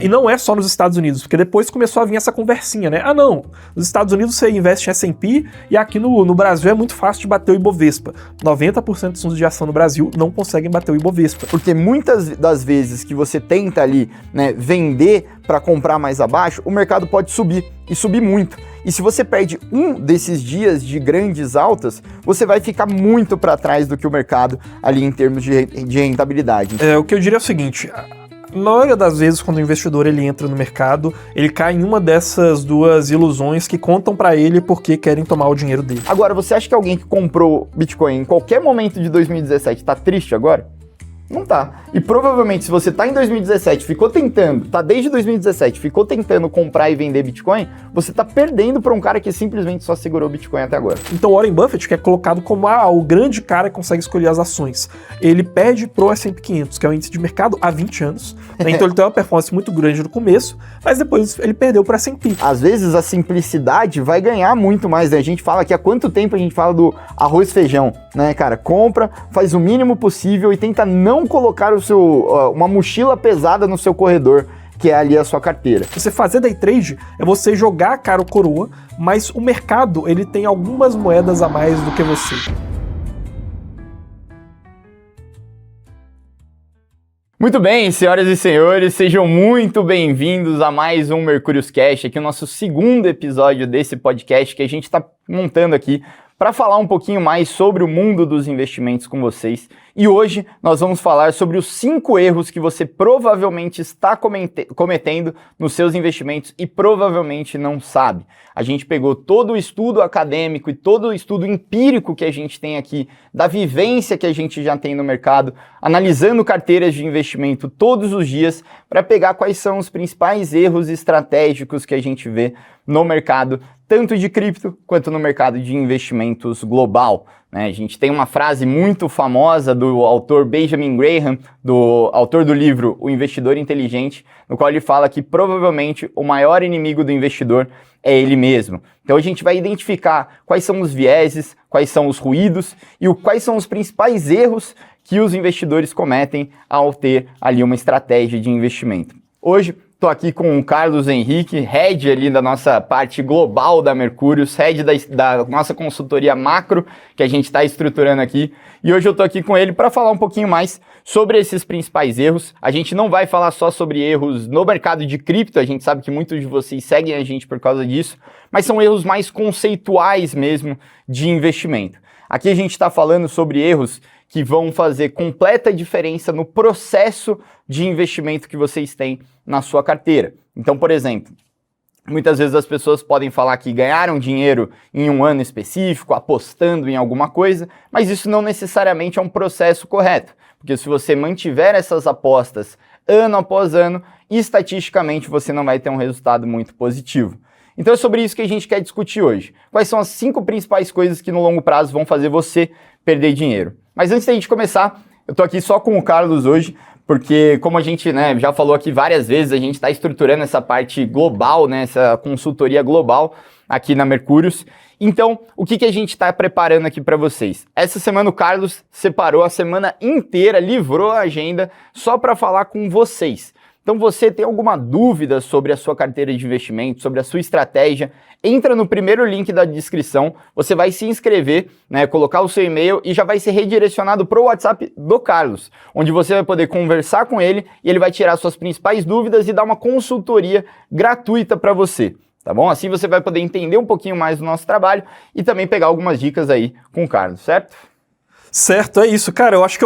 E não é só nos Estados Unidos, porque depois começou a vir essa conversinha, né? Ah não, nos Estados Unidos você investe em S&P e aqui no Brasil é muito fácil de bater o Ibovespa. 90% dos fundos de ação no Brasil não conseguem bater o Ibovespa. Porque muitas das vezes que você tenta ali, né, vender para comprar mais abaixo, o mercado pode subir, e subir muito. E se você perde um desses dias de grandes altas, você vai ficar muito para trás do que o mercado ali em termos de rentabilidade. O que eu diria é o seguinte: na maioria das vezes, quando o investidor ele entra no mercado, ele cai em uma dessas duas ilusões que contam pra ele porque querem tomar o dinheiro dele. Agora, você acha que alguém que comprou Bitcoin em qualquer momento de 2017 tá triste agora? Não tá. E provavelmente, se você tá em 2017, tá desde 2017, ficou tentando comprar e vender Bitcoin, você tá perdendo pra um cara que simplesmente só segurou Bitcoin até agora. Então, Warren Buffett, que é colocado como o grande cara que consegue escolher as ações, ele perde pro S&P 500, que é o índice de mercado, há 20 anos. Né? Então, ele tem uma performance muito grande no começo, mas depois ele perdeu pro S&P. Às vezes, a simplicidade vai ganhar muito mais, né? A gente fala que há quanto tempo a gente fala do arroz e feijão, né, cara? Compra, faz o mínimo possível e tenta não colocar uma mochila pesada no seu corredor, que é ali a sua carteira. Você fazer day trade é você jogar a cara ou coroa, mas o mercado ele tem algumas moedas a mais do que você. Muito bem, senhoras e senhores, sejam muito bem-vindos a mais um Mercúrios Cash, aqui o nosso segundo episódio desse podcast que a gente está montando aqui para falar um pouquinho mais sobre o mundo dos investimentos com vocês. E hoje nós vamos falar sobre os 5 erros que você provavelmente está cometendo nos seus investimentos e provavelmente não sabe. A gente pegou todo o estudo acadêmico e todo o estudo empírico que a gente tem aqui, da vivência que a gente já tem no mercado, analisando carteiras de investimento todos os dias, para pegar quais são os principais erros estratégicos que a gente vê no mercado, tanto de cripto quanto no mercado de investimentos global. Né? A gente tem uma frase muito famosa do autor Benjamin Graham, do autor do livro O Investidor Inteligente, no qual ele fala que provavelmente o maior inimigo do investidor é ele mesmo. Então a gente vai identificar quais são os vieses, quais são os ruídos e quais são os principais erros que os investidores cometem ao ter ali uma estratégia de investimento. Hoje, estou aqui com o Carlos Henrique, head ali da nossa parte global da Mercúrios, head da nossa consultoria macro que a gente está estruturando aqui. E hoje eu estou aqui com ele para falar um pouquinho mais sobre esses principais erros. A gente não vai falar só sobre erros no mercado de cripto, a gente sabe que muitos de vocês seguem a gente por causa disso, mas são erros mais conceituais mesmo de investimento. Aqui a gente está falando sobre erros que vão fazer completa diferença no processo de investimento que vocês têm na sua carteira. Então, por exemplo, muitas vezes as pessoas podem falar que ganharam dinheiro em um ano específico, apostando em alguma coisa, mas isso não necessariamente é um processo correto, porque se você mantiver essas apostas ano após ano, estatisticamente você não vai ter um resultado muito positivo. Então é sobre isso que a gente quer discutir hoje. Quais são as 5 principais coisas que no longo prazo vão fazer você perder dinheiro? Mas antes da gente começar, eu tô aqui só com o Carlos hoje, porque como a gente já falou aqui várias vezes, a gente está estruturando essa parte global, essa consultoria global aqui na Mercúrios. Então, o que a gente está preparando aqui para vocês? Essa semana o Carlos separou a semana inteira, livrou a agenda só para falar com vocês. Então, você tem alguma dúvida sobre a sua carteira de investimento, sobre a sua estratégia, entra no primeiro link da descrição, você vai se inscrever, colocar o seu e-mail e já vai ser redirecionado para o WhatsApp do Carlos, onde você vai poder conversar com ele e ele vai tirar suas principais dúvidas e dar uma consultoria gratuita para você, tá bom? Assim você vai poder entender um pouquinho mais do nosso trabalho e também pegar algumas dicas aí com o Carlos, certo? Certo, é isso. Cara, eu acho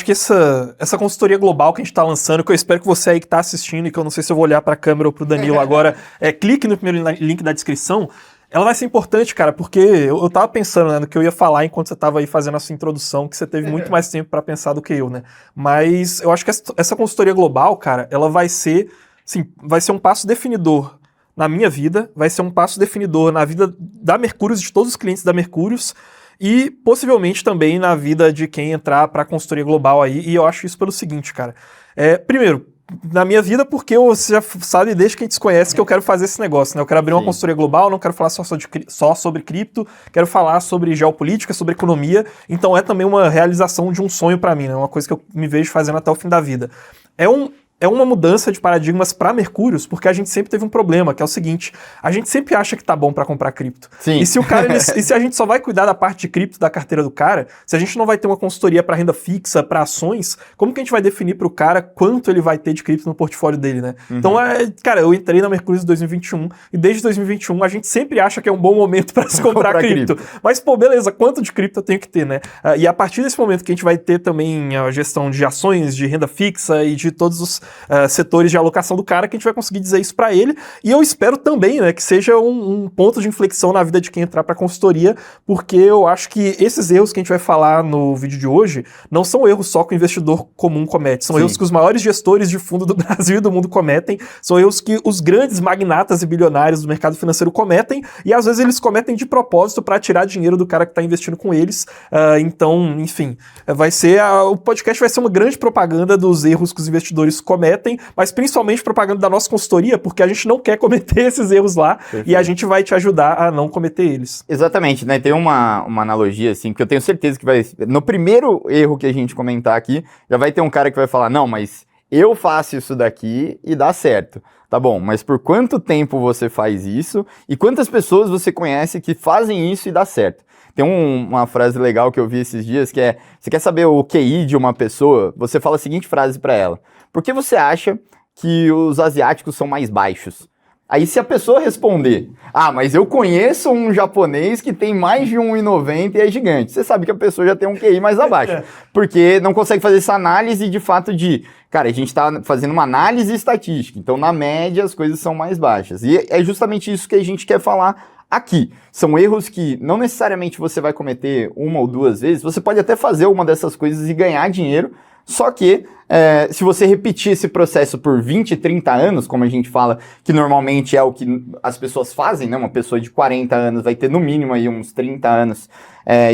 que essa consultoria global que a gente tá lançando, que eu espero que você aí que tá assistindo, e que eu não sei se eu vou olhar pra câmera ou pro Danilo agora, clique no primeiro link da descrição, ela vai ser importante, cara, porque eu tava pensando, no que eu ia falar enquanto você tava aí fazendo a sua introdução, que você teve muito mais tempo pra pensar do que eu, né? Mas eu acho que essa consultoria global, cara, ela vai ser um passo definidor na minha vida, vai ser um passo definidor na vida da Mercúrios, de todos os clientes da Mercúrios, e possivelmente também na vida de quem entrar para a consultoria global aí, e eu acho isso pelo seguinte, cara. Primeiro, na minha vida, porque você já sabe desde que a gente se conhece que eu quero fazer esse negócio, né? Eu quero abrir uma consultoria global, não quero falar só sobre cripto, quero falar sobre geopolítica, sobre economia, então é também uma realização de um sonho para mim, né? Uma coisa que eu me vejo fazendo até o fim da vida. é uma mudança de paradigmas para Mercúrios, porque a gente sempre teve um problema, que é o seguinte, a gente sempre acha que tá bom para comprar cripto. Sim. E se o cara, e se a gente só vai cuidar da parte de cripto da carteira do cara, se a gente não vai ter uma consultoria para renda fixa, para ações, como que a gente vai definir para o cara quanto ele vai ter de cripto no portfólio dele, né? Então, cara, eu entrei na Mercúrios em 2021 e desde 2021 a gente sempre acha que é um bom momento para se comprar cripto. Mas, pô, beleza, quanto de cripto eu tenho que ter, né? E a partir desse momento que a gente vai ter também a gestão de ações, de renda fixa e de todos os setores de alocação do cara, que a gente vai conseguir dizer isso para ele. E eu espero também, né, que seja um ponto de inflexão na vida de quem entrar para consultoria, porque eu acho que esses erros que a gente vai falar no vídeo de hoje não são erros só que o investidor comum comete, são erros que os maiores gestores de fundo do Brasil e do mundo cometem, são erros que os grandes magnatas e bilionários do mercado financeiro cometem, e às vezes eles cometem de propósito para tirar dinheiro do cara que está investindo com eles. Então, enfim, o podcast vai ser uma grande propaganda dos erros que os investidores cometem, mas principalmente propaganda da nossa consultoria, porque a gente não quer cometer esses erros lá. Perfeito. E a gente vai te ajudar a não cometer eles. Exatamente, né? Tem uma analogia, assim, que eu tenho certeza que vai... No primeiro erro que a gente comentar aqui, já vai ter um cara que vai falar, não, mas eu faço isso daqui e dá certo. Tá bom, mas por quanto tempo você faz isso e quantas pessoas você conhece que fazem isso e dá certo? Tem uma frase legal que eu vi esses dias que é, você quer saber o QI de uma pessoa? Você fala a seguinte frase pra ela: por que você acha que os asiáticos são mais baixos? Aí se a pessoa responder, mas eu conheço um japonês que tem mais de 1,90 e é gigante, você sabe que a pessoa já tem um QI mais abaixo, porque não consegue fazer essa análise de fato de, cara, a gente tá fazendo uma análise estatística, então na média as coisas são mais baixas. E é justamente isso que a gente quer falar aqui. São erros que não necessariamente você vai cometer uma ou duas vezes, você pode até fazer uma dessas coisas e ganhar dinheiro, só que se você repetir esse processo por 20, 30 anos, como a gente fala, que normalmente é o que as pessoas fazem, né? Uma pessoa de 40 anos vai ter no mínimo aí uns 30 anos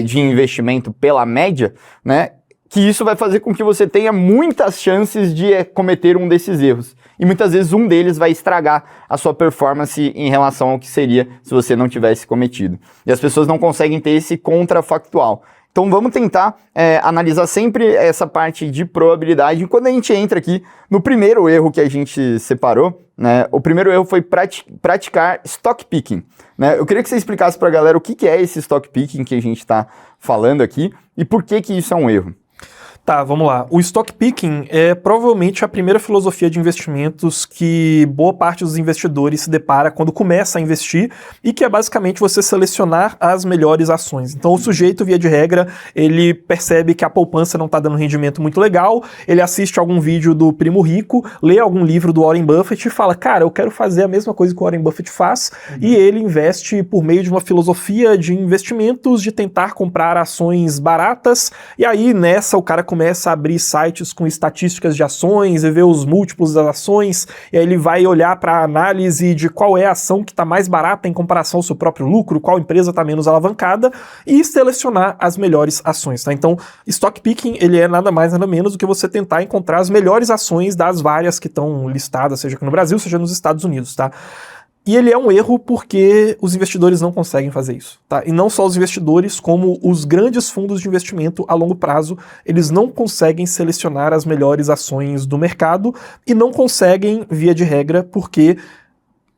de investimento pela média, né? Que isso vai fazer com que você tenha muitas chances de cometer um desses erros. E muitas vezes um deles vai estragar a sua performance em relação ao que seria se você não tivesse cometido. E as pessoas não conseguem ter esse contrafactual. Então vamos tentar analisar sempre essa parte de probabilidade. E quando a gente entra aqui no primeiro erro que a gente separou, né, o primeiro erro foi praticar stock picking. Né? Eu queria que você explicasse para a galera o que é esse stock picking que a gente está falando aqui e por que isso é um erro. Tá, vamos lá. O stock picking é provavelmente a primeira filosofia de investimentos que boa parte dos investidores se depara quando começa a investir e que é basicamente você selecionar as melhores ações. Então o sujeito, via de regra, ele percebe que a poupança não está dando um rendimento muito legal, ele assiste algum vídeo do Primo Rico, lê algum livro do Warren Buffett e fala, cara, eu quero fazer a mesma coisa que o Warren Buffett faz, e ele investe por meio de uma filosofia de investimentos, de tentar comprar ações baratas, e aí nessa o cara começa a abrir sites com estatísticas de ações e ver os múltiplos das ações, e aí ele vai olhar para a análise de qual é a ação que está mais barata em comparação ao seu próprio lucro, qual empresa está menos alavancada, e selecionar as melhores ações, tá? Então, stock picking, ele é nada mais nada menos do que você tentar encontrar as melhores ações das várias que estão listadas, seja aqui no Brasil, seja nos Estados Unidos, tá? E ele é um erro porque os investidores não conseguem fazer isso, tá? E não só os investidores, como os grandes fundos de investimento a longo prazo, eles não conseguem selecionar as melhores ações do mercado e não conseguem, via de regra, porque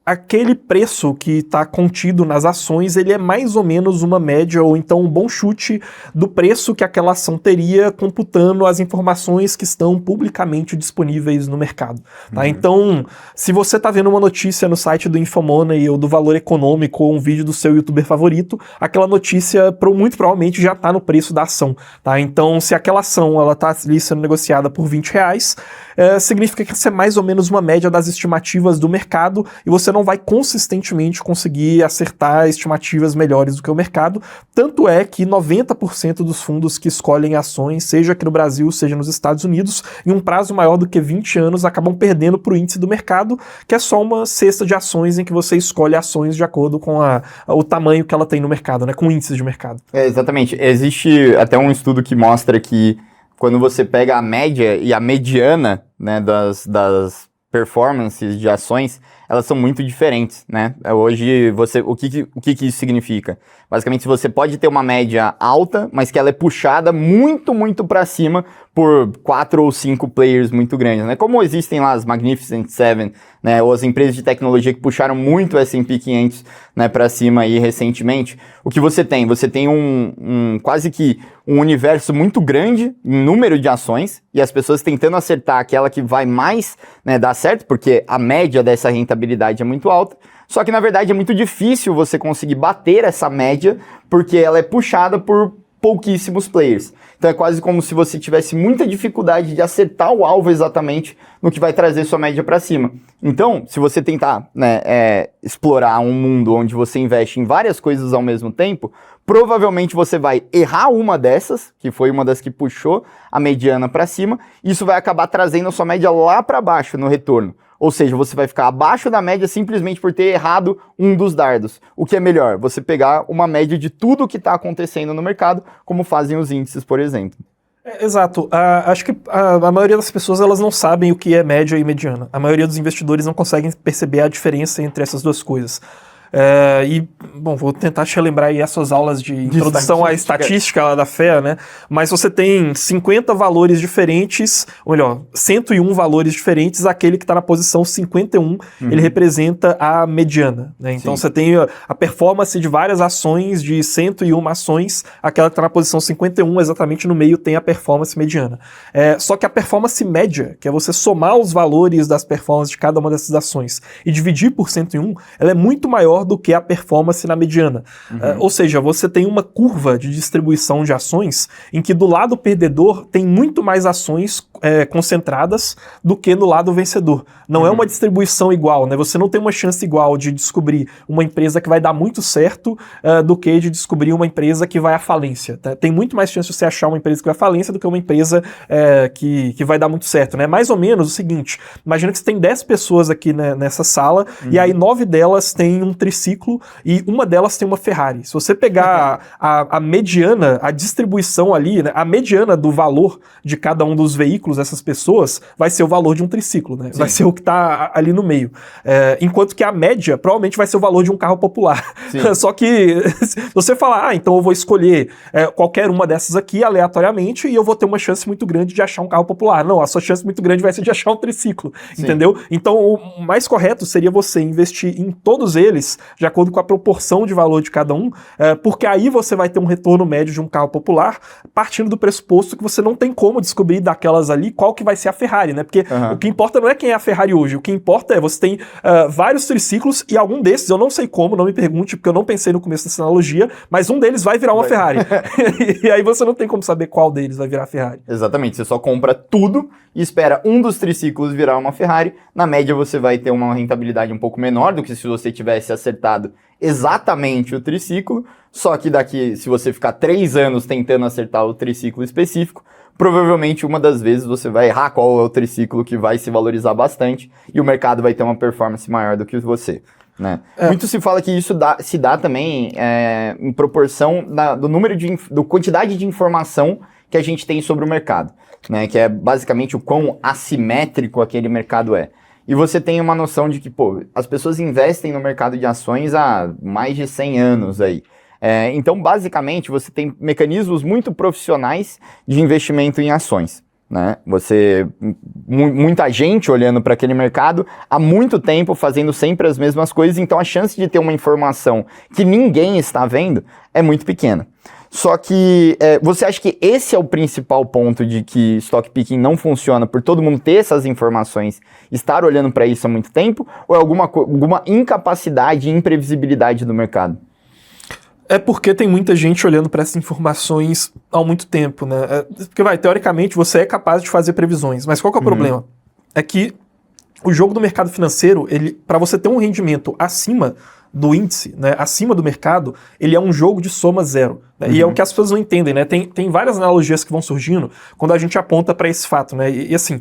aquele preço que está contido nas ações, ele é mais ou menos uma média ou então um bom chute do preço que aquela ação teria computando as informações que estão publicamente disponíveis no mercado. Tá? Então, se você está vendo uma notícia no site do Infomoney ou do Valor Econômico ou um vídeo do seu youtuber favorito, aquela notícia muito provavelmente já está no preço da ação. Tá? Então, se aquela ação está ali sendo negociada por R$20, significa que essa é mais ou menos uma média das estimativas do mercado e você não vai consistentemente conseguir acertar estimativas melhores do que o mercado. Tanto é que 90% dos fundos que escolhem ações, seja aqui no Brasil, seja nos Estados Unidos, em um prazo maior do que 20 anos, acabam perdendo para o índice do mercado, que é só uma cesta de ações em que você escolhe ações de acordo com o tamanho que ela tem no mercado, né, com índices de mercado. Exatamente. Existe até um estudo que mostra que quando você pega a média e a mediana, né, das performances de ações, elas são muito diferentes, né? Hoje, o que isso significa? Basicamente, você pode ter uma média alta, mas que ela é puxada muito, muito para cima por 4 ou 5 players muito grandes, né? Como existem lá as Magnificent Seven, né? Ou as empresas de tecnologia que puxaram muito o S&P 500, né, para cima aí recentemente. O que você tem? Você tem quase que um universo muito grande em número de ações e as pessoas tentando acertar aquela que vai mais, né, dar certo, porque a média dessa rentabilidade é muito alta. Só que, na verdade, é muito difícil você conseguir bater essa média, porque ela é puxada por pouquíssimos players. Então é quase como se você tivesse muita dificuldade de acertar o alvo exatamente no que vai trazer sua média para cima. Então, se você tentar, né, explorar um mundo onde você investe em várias coisas ao mesmo tempo, provavelmente você vai errar uma dessas, que foi uma das que puxou a mediana para cima, e isso vai acabar trazendo a sua média lá para baixo no retorno. Ou seja, você vai ficar abaixo da média simplesmente por ter errado um dos dardos. O que é melhor? Você pegar uma média de tudo o que está acontecendo no mercado, como fazem os índices, por exemplo. Exato. Acho que a maioria das pessoas elas não sabem o que é média e mediana. A maioria dos investidores não conseguem perceber a diferença entre essas duas coisas. Bom, vou tentar te relembrar aí as suas aulas de introdução à estatística lá da FEA, né? Mas você tem 50 valores diferentes, ou melhor, 101 valores diferentes, aquele que está na posição 51, ele representa a mediana, né? Então você tem a performance de várias ações, de 101 ações, aquela que está na posição 51, exatamente no meio tem a performance mediana. Só que a performance média, que é você somar os valores das performances de cada uma dessas ações e dividir por 101, ela é muito maior do que a performance na mediana. Ou seja, você tem uma curva de distribuição de ações em que do lado perdedor tem muito mais ações concentradas do que no lado vencedor. Não é uma distribuição igual, né? Você não tem uma chance igual de descobrir uma empresa que vai dar muito certo do que de descobrir uma empresa que vai à falência. Tá? Tem muito mais chance de você achar uma empresa que vai à falência do que uma empresa que vai dar muito certo, né? Mais ou menos o seguinte, imagina que você tem 10 pessoas aqui, né, nessa sala, e aí 9 delas têm um triciclo e uma delas tem uma Ferrari. Se você pegar a mediana, a distribuição ali, né, a mediana do valor de cada um dos veículos dessas pessoas vai ser o valor de um triciclo, né? Vai ser o que está ali no meio. Enquanto que a média provavelmente vai ser o valor de um carro popular. Só que se você falar, então eu vou escolher qualquer uma dessas aqui aleatoriamente e eu vou ter uma chance muito grande de achar um carro popular. Não, a sua chance muito grande vai ser de achar um triciclo, entendeu? Então o mais correto seria você investir em todos eles de acordo com a proporção de valor de cada um, porque aí você vai ter um retorno médio de um carro popular, partindo do pressuposto que você não tem como descobrir daquelas ali qual que vai ser a Ferrari, né? Porque o que importa não é quem é a Ferrari hoje, o que importa é você tem vários triciclos e algum desses, eu não sei como, não me pergunte, porque eu não pensei no começo dessa analogia, mas um deles vai virar uma Ferrari. E aí você não tem como saber qual deles vai virar a Ferrari. Exatamente, você só compra tudo e espera um dos triciclos virar uma Ferrari. Na média você vai ter uma rentabilidade um pouco menor do que se você tivesse acertado exatamente o triciclo, só que daqui, se você ficar 3 anos tentando acertar o triciclo específico, provavelmente uma das vezes você vai errar qual é o triciclo que vai se valorizar bastante e o mercado vai ter uma performance maior do que você, né? Muito se fala que isso se dá também em proporção do número do quantidade de informação que a gente tem sobre o mercado, né? Que é basicamente o quão assimétrico aquele mercado é. E você tem uma noção de que, as pessoas investem no mercado de ações há mais de 100 anos aí. Então, basicamente, você tem mecanismos muito profissionais de investimento em ações, né? Muita gente olhando para aquele mercado há muito tempo, fazendo sempre as mesmas coisas, então a chance de ter uma informação que ninguém está vendo é muito pequena. Só que você acha que esse é o principal ponto de que stock picking não funciona por todo mundo ter essas informações, estar olhando para isso há muito tempo, ou é alguma incapacidade e imprevisibilidade do mercado? É porque tem muita gente olhando para essas informações há muito tempo, né? Porque teoricamente você é capaz de fazer previsões, mas qual que é o problema? É que o jogo do mercado financeiro, para você ter um rendimento acima do índice, né, acima do mercado, ele é um jogo de soma zero. Né? E é o que as pessoas não entendem, né? Tem várias analogias que vão surgindo quando a gente aponta para esse fato, né? E assim,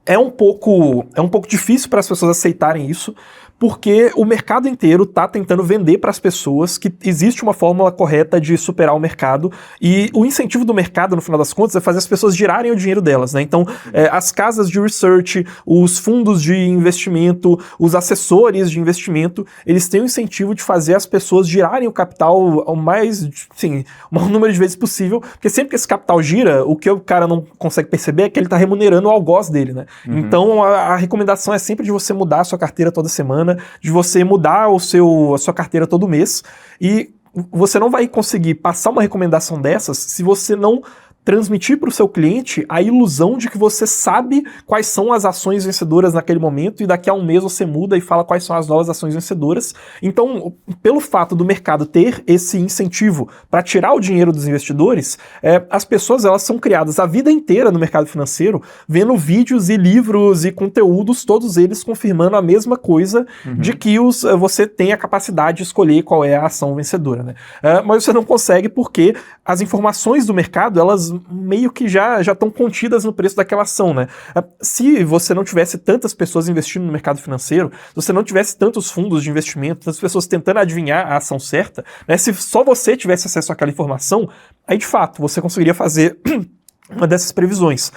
é um pouco difícil para as pessoas aceitarem isso, porque o mercado inteiro está tentando vender para as pessoas que existe uma fórmula correta de superar o mercado, e o incentivo do mercado, no final das contas, é fazer as pessoas girarem o dinheiro delas, né? Então, as casas de research, os fundos de investimento, os assessores de investimento, eles têm o incentivo de fazer as pessoas girarem o capital ao mais, sim, o maior número de vezes possível, porque sempre que esse capital gira, o que o cara não consegue perceber é que ele está remunerando o algoz dele, né? Então, a recomendação é sempre de você mudar a sua carteira toda semana, de você mudar a sua carteira todo mês, e você não vai conseguir passar uma recomendação dessas se você não transmitir para o seu cliente a ilusão de que você sabe quais são as ações vencedoras naquele momento, e daqui a um mês você muda e fala quais são as novas ações vencedoras. Então, pelo fato do mercado ter esse incentivo para tirar o dinheiro dos investidores, as pessoas, elas são criadas a vida inteira no mercado financeiro, vendo vídeos e livros e conteúdos, todos eles confirmando a mesma coisa, de que você tem a capacidade de escolher qual é a ação vencedora, né? Mas você não consegue, porque as informações do mercado, elas meio que já estão contidas no preço daquela ação, né? Se você não tivesse tantas pessoas investindo no mercado financeiro, se você não tivesse tantos fundos de investimento, tantas pessoas tentando adivinhar a ação certa, né? Se só você tivesse acesso àquela informação, aí de fato você conseguiria fazer uma dessas previsões.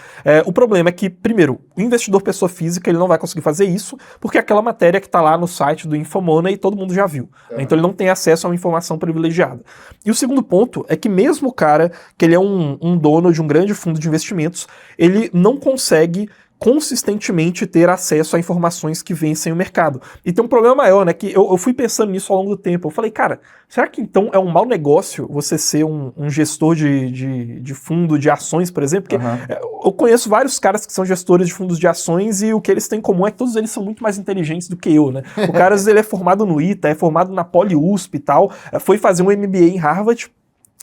O problema é que, primeiro, o investidor pessoa física, ele não vai conseguir fazer isso, porque aquela matéria que está lá no site do Infomoney todo mundo já viu. Então ele não tem acesso a uma informação privilegiada. E o segundo ponto é que mesmo o cara, que ele é um dono de um grande fundo de investimentos, ele não consegue consistentemente ter acesso a informações que vencem o mercado. E tem um problema maior, né, que eu fui pensando nisso ao longo do tempo. Eu falei, cara, será que então é um mau negócio você ser um gestor de fundo de ações, por exemplo? Porque eu conheço vários caras que são gestores de fundos de ações, e o que eles têm em comum é que todos eles são muito mais inteligentes do que eu, né? O cara, às vezes, ele é formado no ITA, é formado na Poli-USP e tal, foi fazer um MBA em Harvard.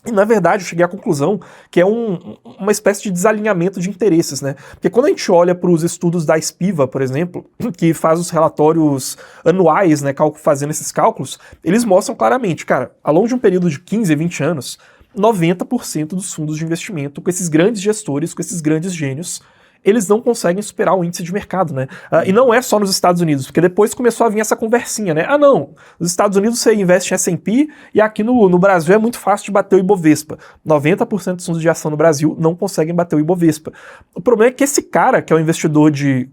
E, na verdade, eu cheguei à conclusão que é uma espécie de desalinhamento de interesses, né? Porque quando a gente olha para os estudos da Spiva, por exemplo, que faz os relatórios anuais, né, fazendo esses cálculos, eles mostram claramente, cara, ao longo de um período de 15, 20 anos, 90% dos fundos de investimento, com esses grandes gestores, com esses grandes gênios, eles não conseguem superar o índice de mercado, né? E não é só nos Estados Unidos, porque depois começou a vir essa conversinha, né? Não, nos Estados Unidos você investe em S&P, e aqui no Brasil é muito fácil de bater o Ibovespa. 90% dos fundos de ação no Brasil não conseguem bater o Ibovespa. O problema é que esse cara, que é o investidor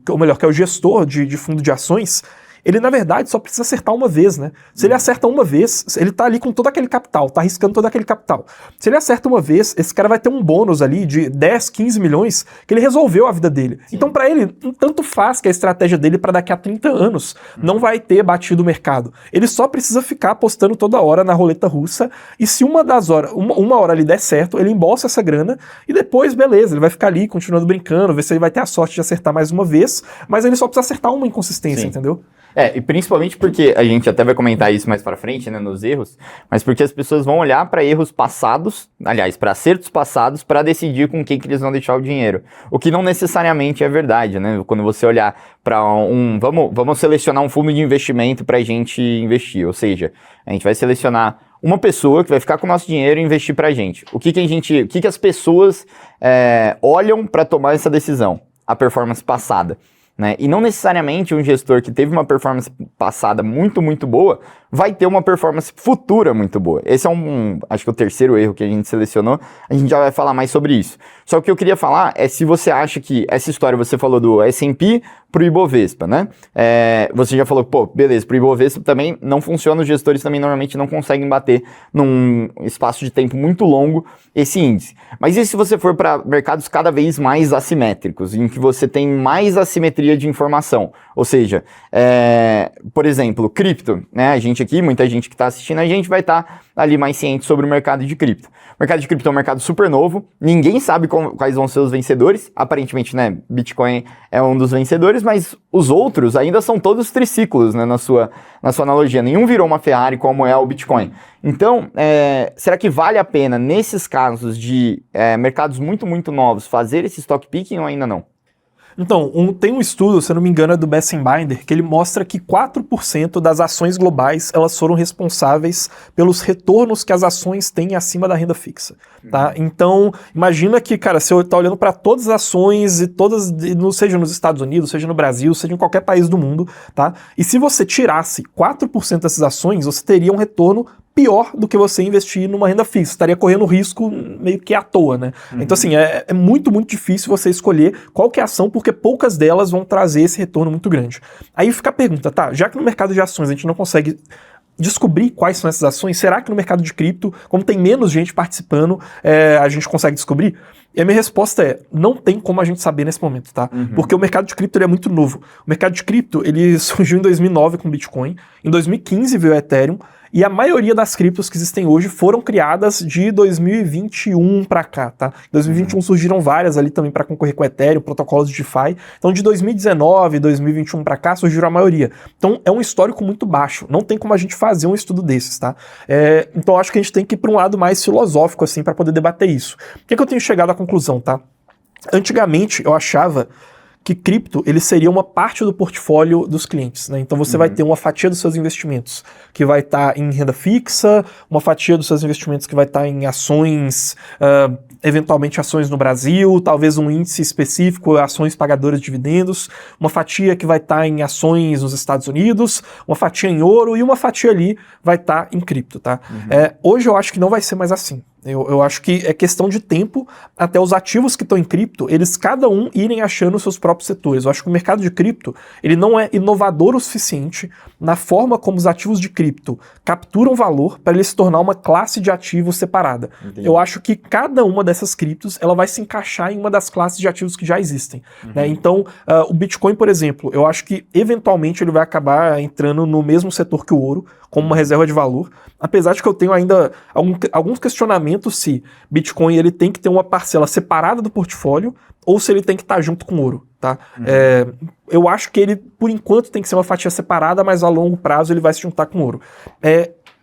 ou melhor, que é o gestor de fundo de ações, ele, na verdade, só precisa acertar uma vez, né? Se ele acerta uma vez, ele tá ali com todo aquele capital, tá arriscando todo aquele capital. Se ele acerta uma vez, esse cara vai ter um bônus ali de 10, 15 milhões, que ele resolveu a vida dele. Sim. Então, para ele, tanto faz que a estratégia dele para daqui a 30 anos não vai ter batido o mercado. Ele só precisa ficar apostando toda hora na roleta russa, e se uma hora ali der certo, ele embolsa essa grana, e depois, beleza, ele vai ficar ali continuando brincando, ver se ele vai ter a sorte de acertar mais uma vez, mas ele só precisa acertar uma inconsistência, entendeu? E principalmente porque, a gente até vai comentar isso mais pra frente, né, nos erros, mas porque as pessoas vão olhar para erros passados, aliás, para acertos passados, para decidir com quem que eles vão deixar o dinheiro. O que não necessariamente é verdade, né? Quando você olhar para vamos selecionar um fundo de investimento pra gente investir, ou seja, a gente vai selecionar uma pessoa que vai ficar com o nosso dinheiro e investir pra gente. O que as pessoas olham para tomar essa decisão? A performance passada. Né? E não necessariamente um gestor que teve uma performance passada muito, muito boa vai ter uma performance futura muito boa. Esse é acho que o terceiro erro que a gente selecionou, a gente já vai falar mais sobre isso. Só que o que eu queria falar é se você acha que essa história, você falou do S&P pro Ibovespa, né? Você já falou, beleza, pro Ibovespa também não funciona, os gestores também normalmente não conseguem bater num espaço de tempo muito longo esse índice. Mas e se você for para mercados cada vez mais assimétricos, em que você tem mais assimetria de informação? Ou seja, por exemplo, cripto, né? Muita gente que está assistindo a gente vai estar ali mais ciente sobre o mercado de cripto. O mercado de cripto é um mercado super novo, ninguém sabe quais vão ser os vencedores, aparentemente, né, Bitcoin é um dos vencedores, mas os outros ainda são todos triciclos, né, na sua analogia, nenhum virou uma Ferrari como é o Bitcoin. Então, será que vale a pena, nesses casos de mercados muito, muito novos, fazer esse stock picking ou ainda não? Então, tem um estudo, se eu não me engano, é do Bessenbinder, que ele mostra que 4% das ações globais, elas foram responsáveis pelos retornos que as ações têm acima da renda fixa, tá? Então, imagina que, cara, se eu tá olhando para todas as ações e todas, seja nos Estados Unidos, seja no Brasil, seja em qualquer país do mundo, tá? E se você tirasse 4% dessas ações, você teria um retorno pior do que você investir numa renda fixa. Estaria correndo risco meio que à toa, né? Então, assim, é muito, muito difícil você escolher qual que é a ação, porque poucas delas vão trazer esse retorno muito grande. Aí fica a pergunta, tá? Já que no mercado de ações a gente não consegue descobrir quais são essas ações, será que no mercado de cripto, como tem menos gente participando, a gente consegue descobrir? E a minha resposta é, não tem como a gente saber nesse momento, tá? Porque o mercado de cripto ele é muito novo. O mercado de cripto, ele surgiu em 2009 com o Bitcoin, em 2015 veio o Ethereum, e a maioria das criptos que existem hoje foram criadas de 2021 para cá, tá? Em 2021 surgiram várias ali também para concorrer com o Ethereum, protocolos de DeFi. Então de 2019, 2021 para cá surgiram a maioria. Então é um histórico muito baixo. Não tem como a gente fazer um estudo desses, tá? Então acho que a gente tem que ir para um lado mais filosófico assim para poder debater isso. O que é que eu tenho chegado à conclusão, tá? Antigamente eu achava que cripto ele seria uma parte do portfólio dos clientes, né? Então você vai ter uma fatia dos seus investimentos que vai estar em renda fixa, uma fatia dos seus investimentos que vai estar em ações, eventualmente ações no Brasil, talvez um índice específico, ações pagadoras de dividendos, uma fatia que vai estar em ações nos Estados Unidos, uma fatia em ouro e uma fatia ali vai estar em cripto, tá? Hoje eu acho que não vai ser mais assim. Eu acho que é questão de tempo até os ativos que estão em cripto, eles cada um irem achando os seus próprios setores. Eu acho que o mercado de cripto, ele não é inovador o suficiente na forma como os ativos de cripto capturam valor para ele se tornar uma classe de ativos separada. Entendi. Eu acho que cada uma dessas criptos, ela vai se encaixar em uma das classes de ativos que já existem. Né? Então, o Bitcoin, por exemplo, eu acho que eventualmente ele vai acabar entrando no mesmo setor que o ouro, como uma reserva de valor, apesar de que eu tenho ainda alguns questionamentos se Bitcoin ele tem que ter uma parcela separada do portfólio ou se ele tem que estar junto com ouro, tá? Eu acho que ele, por enquanto, tem que ser uma fatia separada, mas a longo prazo ele vai se juntar com ouro.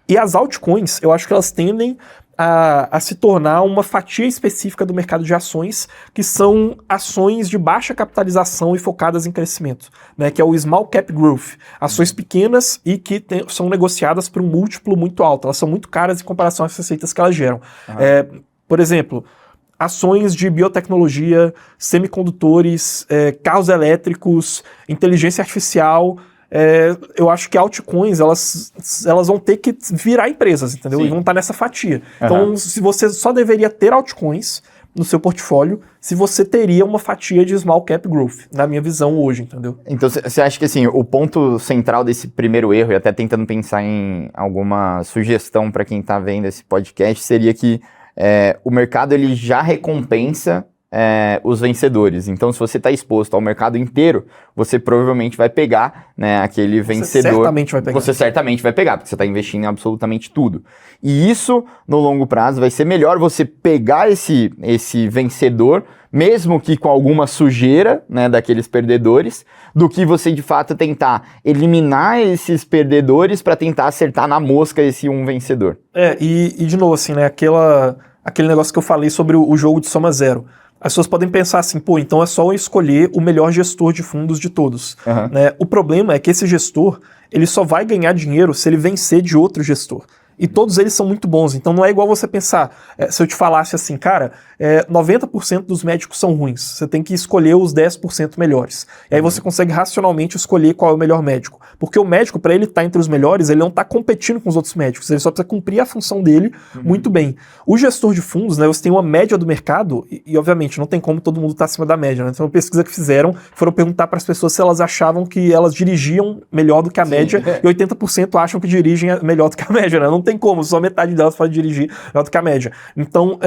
E as altcoins, eu acho que elas tendem a se tornar uma fatia específica do mercado de ações, que são ações de baixa capitalização e focadas em crescimento, né, que é o Small Cap Growth, ações pequenas e que são negociadas por um múltiplo muito alto, elas são muito caras em comparação às receitas que elas geram. Por exemplo, ações de biotecnologia, semicondutores, carros elétricos, inteligência artificial. Eu acho que altcoins, elas vão ter que virar empresas, entendeu? Sim. E vão estar nessa fatia. Então, se você só deveria ter altcoins no seu portfólio, se você teria uma fatia de small cap growth, na minha visão hoje, entendeu? Então, você acha que assim, o ponto central desse primeiro erro, e até tentando pensar em alguma sugestão para quem está vendo esse podcast, seria que o mercado ele já recompensa os vencedores. Então, se você está exposto ao mercado inteiro, você provavelmente vai pegar, né, aquele vencedor. Certamente vai pegar. Você certamente vai pegar, porque você está investindo em absolutamente tudo. E isso, no longo prazo, vai ser melhor você pegar esse vencedor, mesmo que com alguma sujeira, né, daqueles perdedores, do que você, de fato, tentar eliminar esses perdedores para tentar acertar na mosca esse um vencedor. E de novo, assim, né, aquele negócio que eu falei sobre o jogo de soma zero. As pessoas podem pensar assim, pô, então é só eu escolher o melhor gestor de fundos de todos. Né? O problema é que esse gestor, ele só vai ganhar dinheiro se ele vencer de outro gestor. E todos eles são muito bons, então não é igual você pensar, se eu te falasse assim, cara, 90% dos médicos são ruins, você tem que escolher os 10% melhores. E aí você consegue racionalmente escolher qual é o melhor médico. Porque o médico, para ele estar entre os melhores, ele não está competindo com os outros médicos, ele só precisa cumprir a função dele muito bem. O gestor de fundos, né, você tem uma média do mercado, e obviamente não tem como todo mundo estar acima da média, né? Então uma pesquisa que fizeram, foram perguntar para as pessoas se elas achavam que elas dirigiam melhor do que a média, e 80% acham que dirigem melhor do que a média, né? Não tem como, só metade delas pode dirigir melhor do que a média. Então,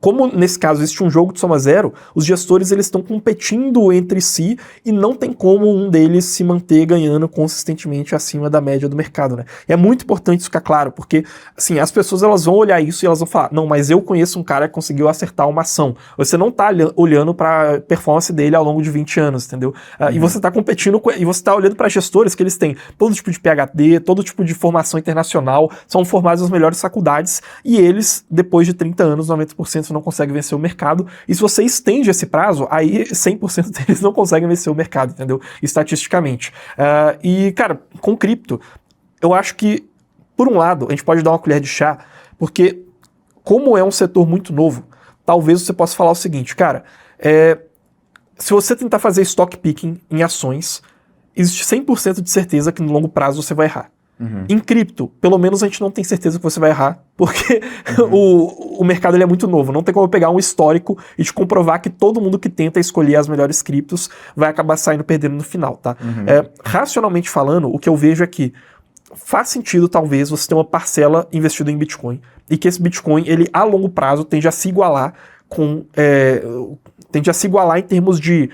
como nesse caso existe um jogo de soma zero, os gestores eles estão competindo entre si e não tem como um deles se manter ganhando consistentemente acima da média do mercado, né? E é muito importante isso ficar claro, porque assim, as pessoas elas vão olhar isso e elas vão falar, não, mas eu conheço um cara que conseguiu acertar uma ação. Você não está olhando para a performance dele ao longo de 20 anos, entendeu? E você está competindo e você está olhando para gestores que eles têm todo tipo de PhD, todo tipo de formação internacional, são formados nas melhores faculdades e eles, depois de 30 anos, 90% 100% não consegue vencer o mercado, e se você estende esse prazo, aí 100% deles não conseguem vencer o mercado, entendeu? Estatisticamente. E, cara, com cripto, eu acho que, por um lado, a gente pode dar uma colher de chá, porque como é um setor muito novo, talvez você possa falar o seguinte, cara, se você tentar fazer stock picking em ações, existe 100% de certeza que no longo prazo você vai errar. Em cripto, pelo menos a gente não tem certeza que você vai errar, porque o mercado ele é muito novo. Não tem como eu pegar um histórico e te comprovar que todo mundo que tenta escolher as melhores criptos vai acabar saindo perdendo no final, tá? Racionalmente falando, o que eu vejo é que faz sentido, talvez, você ter uma parcela investida em Bitcoin, e que esse Bitcoin, ele a longo prazo, tende a se igualar em termos de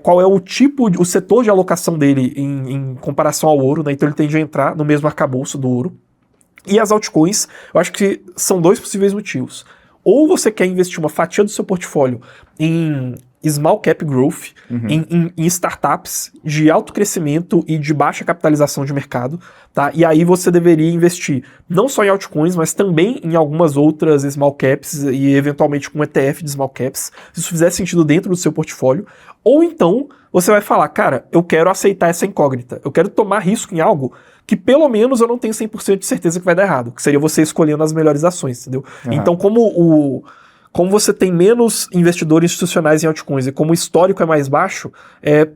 qual é o setor de alocação dele em comparação ao ouro, né? Então ele tende a entrar no mesmo arcabouço do ouro. E as altcoins, eu acho que são dois possíveis motivos. Ou você quer investir uma fatia do seu portfólio em small cap growth, em startups de alto crescimento e de baixa capitalização de mercado, tá? E aí você deveria investir não só em altcoins, mas também em algumas outras small caps e eventualmente com um ETF de small caps, se isso fizer sentido dentro do seu portfólio. Ou então você vai falar, cara, eu quero aceitar essa incógnita, eu quero tomar risco em algo que pelo menos eu não tenho 100% de certeza que vai dar errado, que seria você escolhendo as melhores ações, entendeu? Então, como você tem menos investidores institucionais em altcoins e como o histórico é mais baixo,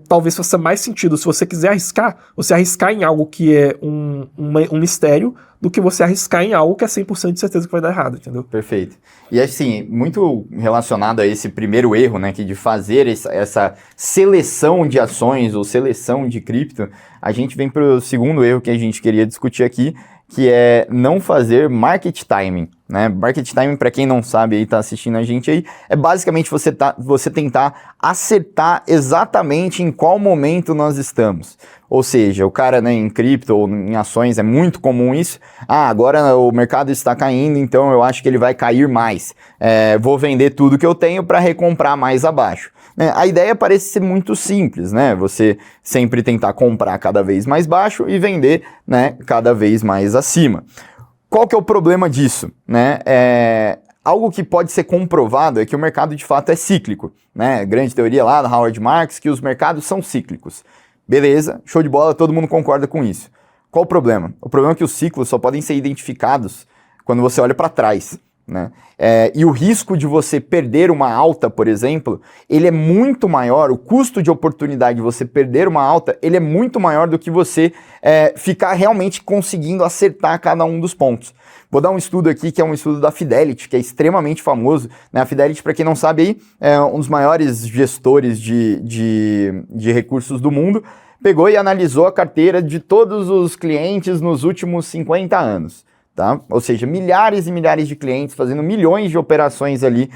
talvez faça mais sentido, se você quiser arriscar, você arriscar em algo que é um mistério, do que você arriscar em algo que é 100% de certeza que vai dar errado, entendeu? Perfeito. E assim, muito relacionado a esse primeiro erro, né, que de fazer essa seleção de ações ou seleção de cripto, a gente vem para o segundo erro que a gente queria discutir aqui, que é não fazer market timing, né? Market timing, para quem não sabe aí, tá assistindo a gente aí, é basicamente você tentar acertar exatamente em qual momento nós estamos. Ou seja, o cara, né, em cripto ou em ações é muito comum isso. Agora o mercado está caindo, então eu acho que ele vai cair mais. Vou vender tudo que eu tenho para recomprar mais abaixo. A ideia parece ser muito simples, né? Você sempre tentar comprar cada vez mais baixo e vender, né, cada vez mais acima. Qual que é o problema disso, né? Algo que pode ser comprovado é que o mercado de fato é cíclico, né? Grande teoria lá da Howard Marks que os mercados são cíclicos. Beleza, show de bola, todo mundo concorda com isso. Qual o problema? O problema é que os ciclos só podem ser identificados quando você olha para trás, né? E o risco de você perder uma alta, por exemplo, ele é muito maior, o custo de oportunidade de você perder uma alta, ele é muito maior do que você ficar realmente conseguindo acertar cada um dos pontos. Vou dar um estudo aqui, que é um estudo da Fidelity, que é extremamente famoso, né? A Fidelity, para quem não sabe, aí, é um dos maiores gestores de recursos do mundo, pegou e analisou a carteira de todos os clientes nos últimos 50 anos. Tá? Ou seja, milhares e milhares de clientes fazendo milhões de operações ali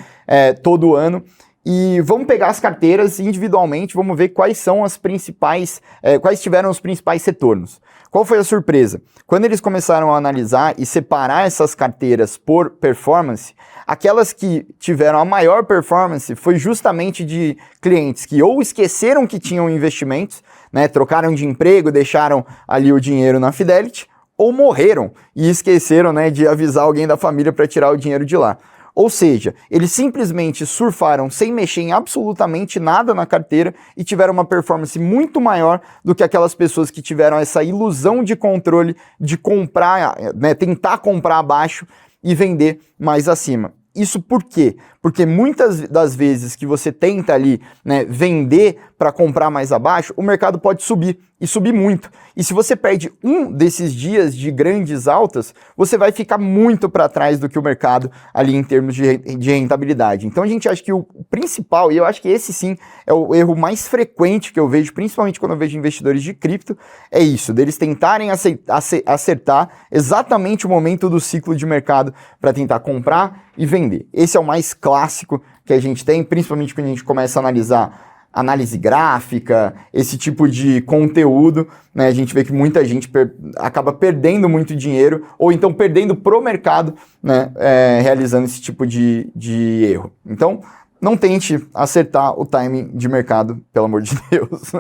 todo ano. E vamos pegar as carteiras individualmente, vamos ver quais são as principais, quais tiveram os principais retornos. Qual foi a surpresa? Quando eles começaram a analisar e separar essas carteiras por performance, aquelas que tiveram a maior performance foi justamente de clientes que ou esqueceram que tinham investimentos, né, trocaram de emprego, deixaram ali o dinheiro na Fidelity, ou morreram e esqueceram, né, de avisar alguém da família para tirar o dinheiro de lá. Ou seja, eles simplesmente surfaram sem mexer em absolutamente nada na carteira e tiveram uma performance muito maior do que aquelas pessoas que tiveram essa ilusão de controle de comprar, né, tentar comprar abaixo e vender mais acima. Isso por quê? Porque muitas das vezes que você tenta ali, né, vender para comprar mais abaixo, o mercado pode subir, e subir muito. E se você perde um desses dias de grandes altas, você vai ficar muito para trás do que o mercado ali em termos de rentabilidade. Então a gente acha que o principal, e eu acho que esse sim é o erro mais frequente que eu vejo, principalmente quando eu vejo investidores de cripto, é isso, deles tentarem acertar exatamente o momento do ciclo de mercado para tentar comprar e vender. Esse é o mais clássico que a gente tem, principalmente quando a gente começa a analisar análise gráfica, esse tipo de conteúdo, né? A gente vê que muita gente acaba perdendo muito dinheiro, ou então perdendo pro mercado, né? Realizando esse tipo de erro. Então, não tente acertar o timing de mercado, pelo amor de Deus.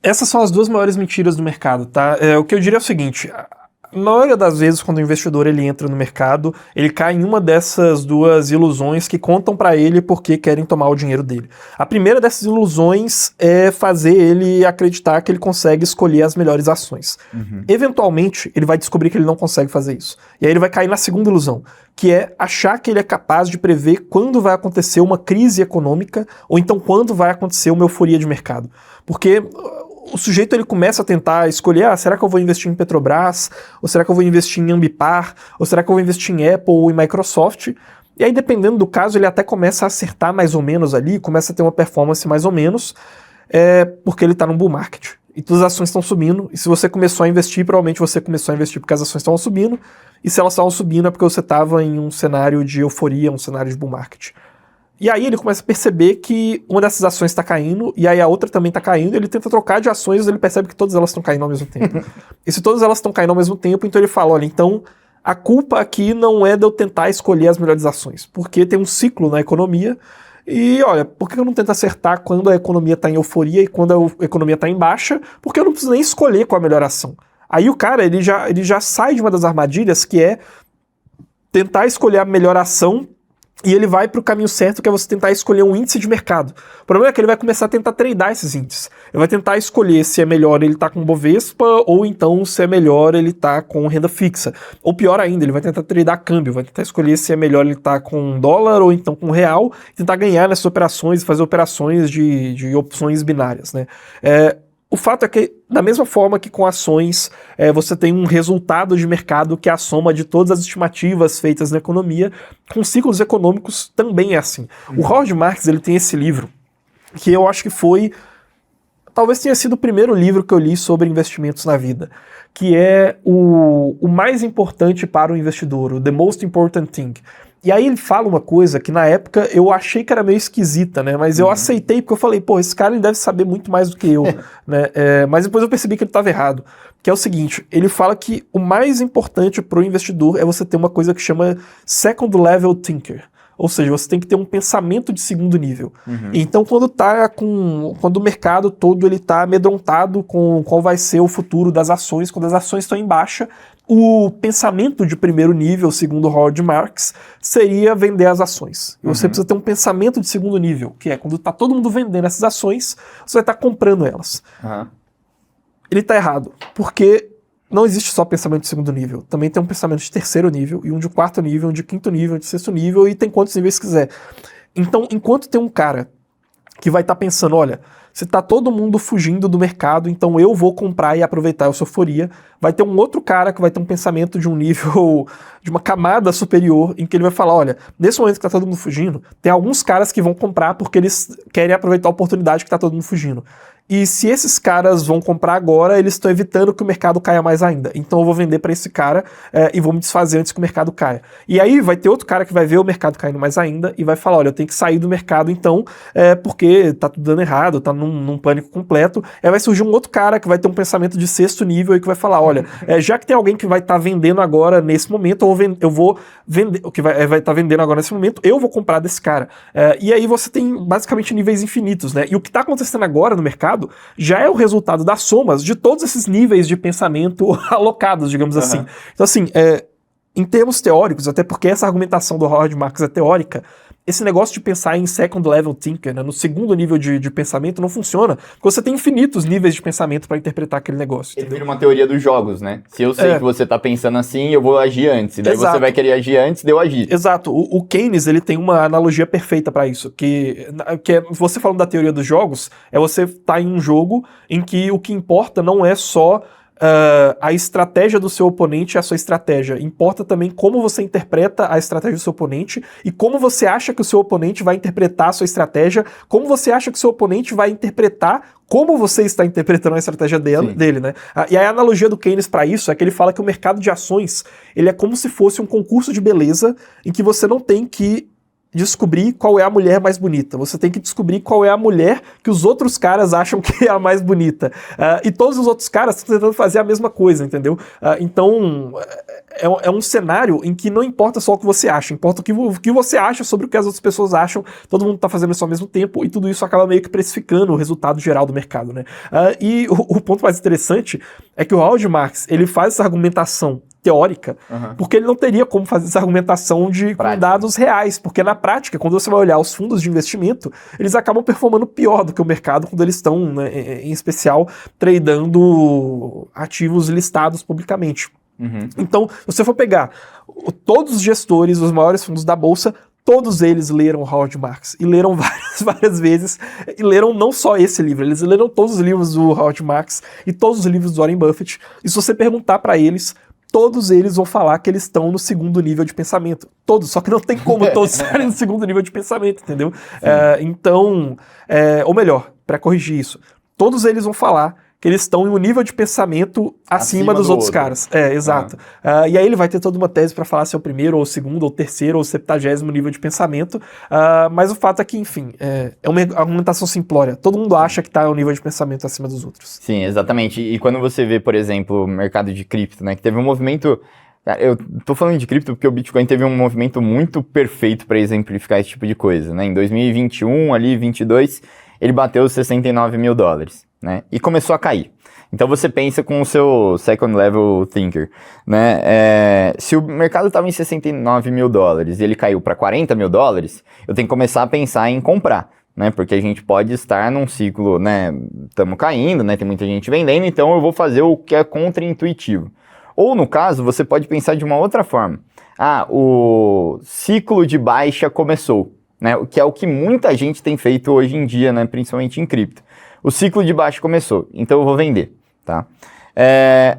Essas são as duas maiores mentiras do mercado, tá? O que eu diria é o seguinte, A maioria das vezes, quando o investidor ele entra no mercado, ele cai em uma dessas duas ilusões que contam para ele porque querem tomar o dinheiro dele. A primeira dessas ilusões é fazer ele acreditar que ele consegue escolher as melhores ações. Eventualmente, ele vai descobrir que ele não consegue fazer isso. E aí ele vai cair na segunda ilusão, que é achar que ele é capaz de prever quando vai acontecer uma crise econômica ou então quando vai acontecer uma euforia de mercado. Porque o sujeito ele começa a tentar escolher, será que eu vou investir em Petrobras? Ou será que eu vou investir em Ambipar? Ou será que eu vou investir em Apple ou em Microsoft? E aí, dependendo do caso, ele até começa a acertar mais ou menos ali, começa a ter uma performance mais ou menos, porque ele está num bull market. E todas as ações estão subindo, e se você começou a investir, provavelmente você começou a investir porque as ações estavam subindo, e se elas estavam subindo é porque você estava em um cenário de euforia, um cenário de bull market. E aí ele começa a perceber que uma dessas ações está caindo, e aí a outra também está caindo, ele tenta trocar de ações e ele percebe que todas elas estão caindo ao mesmo tempo. E se todas elas estão caindo ao mesmo tempo, então ele fala, olha, então a culpa aqui não é de eu tentar escolher as melhores ações, porque tem um ciclo na economia, e olha, por que eu não tento acertar quando a economia está em euforia e quando a economia está em baixa? Porque eu não preciso nem escolher qual a melhor ação. Aí o cara, ele já sai de uma das armadilhas, que é tentar escolher a melhor ação. E ele vai para o caminho certo, que é você tentar escolher um índice de mercado. O problema é que ele vai começar a tentar tradar esses índices. Ele vai tentar escolher se é melhor ele estar com Bovespa, ou então se é melhor ele estar com renda fixa. Ou pior ainda, ele vai tentar tradar câmbio, vai tentar escolher se é melhor ele estar com dólar ou então com real, e tentar ganhar nessas operações, fazer operações de opções binárias, né? O fato é que, da mesma forma que com ações, você tem um resultado de mercado que é a soma de todas as estimativas feitas na economia, com ciclos econômicos também é assim. O Howard Marks, ele tem esse livro, que eu acho que talvez tenha sido o primeiro livro que eu li sobre investimentos na vida, que é o mais importante para o investidor, o The Most Important Thing. E aí ele fala uma coisa que na época eu achei que era meio esquisita, né? Mas eu aceitei porque eu falei, pô, esse cara ele deve saber muito mais do que eu, né? Mas depois eu percebi que ele estava errado. Que é o seguinte, ele fala que o mais importante para o investidor é você ter uma coisa que chama Second Level Thinker. Ou seja, você tem que ter um pensamento de segundo nível. Então, quando o mercado todo ele está amedrontado com qual vai ser o futuro das ações, quando as ações estão em baixa, o pensamento de primeiro nível, segundo Howard Marks, seria vender as ações. E você precisa ter um pensamento de segundo nível, que é quando está todo mundo vendendo essas ações, você vai estar comprando elas. Ele está errado, porque não existe só pensamento de segundo nível. Também tem um pensamento de terceiro nível, e um de quarto nível, um de quinto nível, um de sexto nível, e tem quantos níveis quiser. Então, enquanto tem um cara que vai estar pensando, olha, se está todo mundo fugindo do mercado, então eu vou comprar e aproveitar essa euforia, vai ter um outro cara que vai ter um pensamento de um nível, de uma camada superior, em que ele vai falar, olha, nesse momento que está todo mundo fugindo, tem alguns caras que vão comprar porque eles querem aproveitar a oportunidade que está todo mundo fugindo. E se esses caras vão comprar agora, eles estão evitando que o mercado caia mais ainda. Então eu vou vender para esse cara e vou me desfazer antes que o mercado caia. E aí vai ter outro cara que vai ver o mercado caindo mais ainda e vai falar, olha, eu tenho que sair do mercado então, porque tá tudo dando errado, tá num pânico completo. Aí vai surgir um outro cara que vai ter um pensamento de sexto nível e que vai falar, olha, já que tem alguém que vai estar vendendo agora nesse momento, eu vou vender, o que vai estar vendendo agora nesse momento, eu vou comprar desse cara. E aí você tem basicamente níveis infinitos, né? E o que está acontecendo agora no mercado já é o resultado das somas de todos esses níveis de pensamento alocados, digamos assim. Então, assim, em termos teóricos, até porque essa argumentação do Howard Marks é teórica, esse negócio de pensar em second level thinker, né, no segundo nível de pensamento, não funciona, porque você tem infinitos níveis de pensamento para interpretar aquele negócio. Ele vira uma teoria dos jogos, né? Se eu sei que você tá pensando assim, eu vou agir antes. E daí Exato. Você vai querer agir antes de eu agir. Exato. O Keynes, ele tem uma analogia perfeita para isso, que é, você falando da teoria dos jogos, é você estar em um jogo em que o que importa não é só a estratégia do seu oponente é a sua estratégia. Importa também como você interpreta a estratégia do seu oponente e como você acha que o seu oponente vai interpretar a sua estratégia, como você acha que o seu oponente vai interpretar como você está interpretando a estratégia dele, né? E a analogia do Keynes para isso é que ele fala que o mercado de ações ele é como se fosse um concurso de beleza em que você não tem que descobrir qual é a mulher mais bonita. Você tem que descobrir qual é a mulher que os outros caras acham que é a mais bonita. E todos os outros caras estão tentando fazer a mesma coisa, entendeu? Então, é um cenário em que não importa só o que você acha, importa o que você acha sobre o que as outras pessoas acham. Todo mundo tá fazendo isso ao mesmo tempo e tudo isso acaba meio que precificando o resultado geral do mercado, né? E o ponto mais interessante é que o Howard Marks, ele faz essa argumentação teórica, porque ele não teria como fazer essa argumentação com dados reais, porque na prática, quando você vai olhar os fundos de investimento, eles acabam performando pior do que o mercado quando eles estão, né, em especial, tradando ativos listados publicamente. Então, se você for pegar todos os gestores, os maiores fundos da Bolsa, todos eles leram Howard Marks, e leram várias vezes, e leram não só esse livro, eles leram todos os livros do Howard Marks e todos os livros do Warren Buffett, e se você perguntar para eles, todos eles vão falar que eles estão no segundo nível de pensamento. Todos, só que não tem como todos estarem no segundo nível de pensamento, entendeu? Então, ou melhor, para corrigir isso, todos eles vão falar que eles estão em um nível de pensamento acima dos outros caras. Exato. E aí ele vai ter toda uma tese para falar se é o primeiro, ou o segundo, ou o terceiro, ou o 70º nível de pensamento, mas o fato é que, enfim, é uma argumentação simplória. Todo mundo acha que está em um nível de pensamento acima dos outros. Sim, exatamente. E quando você vê, por exemplo, o mercado de cripto, né, que teve um movimento... Eu tô falando de cripto porque o Bitcoin teve um movimento muito perfeito para exemplificar esse tipo de coisa, né? Em 2021, ali, 22, ele bateu os $69 mil, né? E começou a cair. Então você pensa com o seu second level thinker, né? Se o mercado estava em $69 mil e ele caiu para $40 mil, eu tenho que começar a pensar em comprar, né? Porque a gente pode estar num ciclo, né? Estamos caindo, né? Tem muita gente vendendo, então eu vou fazer o que é contra-intuitivo. Ou, no caso, você pode pensar de uma outra forma. O ciclo de baixa começou, né? O que é o que muita gente tem feito hoje em dia, né? Principalmente em cripto. O ciclo de baixa começou, então eu vou vender, tá?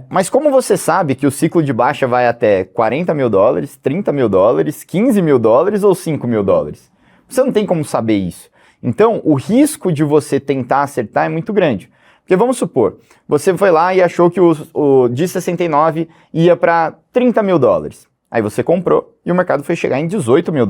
Mas como você sabe que o ciclo de baixa vai até $40 mil, $30 mil, $15 mil ou $5 mil? Você não tem como saber isso. Então, o risco de você tentar acertar é muito grande. Porque vamos supor, você foi lá e achou que o de 69 ia para $30 mil. Aí você comprou e o mercado foi chegar em $18 mil.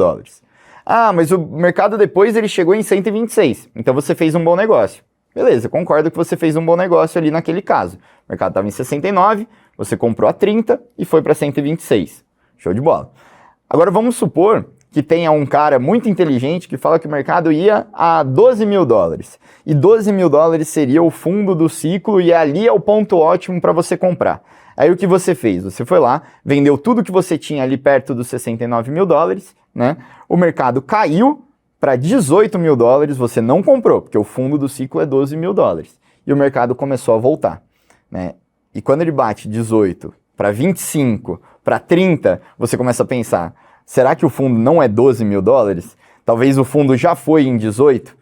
Mas o mercado depois ele chegou em 126, então você fez um bom negócio. Beleza, concordo que você fez um bom negócio ali naquele caso. O mercado estava em 69, você comprou a 30 e foi para 126. Show de bola. Agora vamos supor que tenha um cara muito inteligente que fala que o mercado ia a $12 mil. E $12 mil seria o fundo do ciclo e ali é o ponto ótimo para você comprar. Aí o que você fez? Você foi lá, vendeu tudo que você tinha ali perto dos $69 mil, né? O mercado caiu para $18 mil, você não comprou, porque o fundo do ciclo é $12 mil. E o mercado começou a voltar, né? E quando ele bate 18 para 25, para 30, você começa a pensar, será que o fundo não é $12 mil? Talvez o fundo já foi em 18?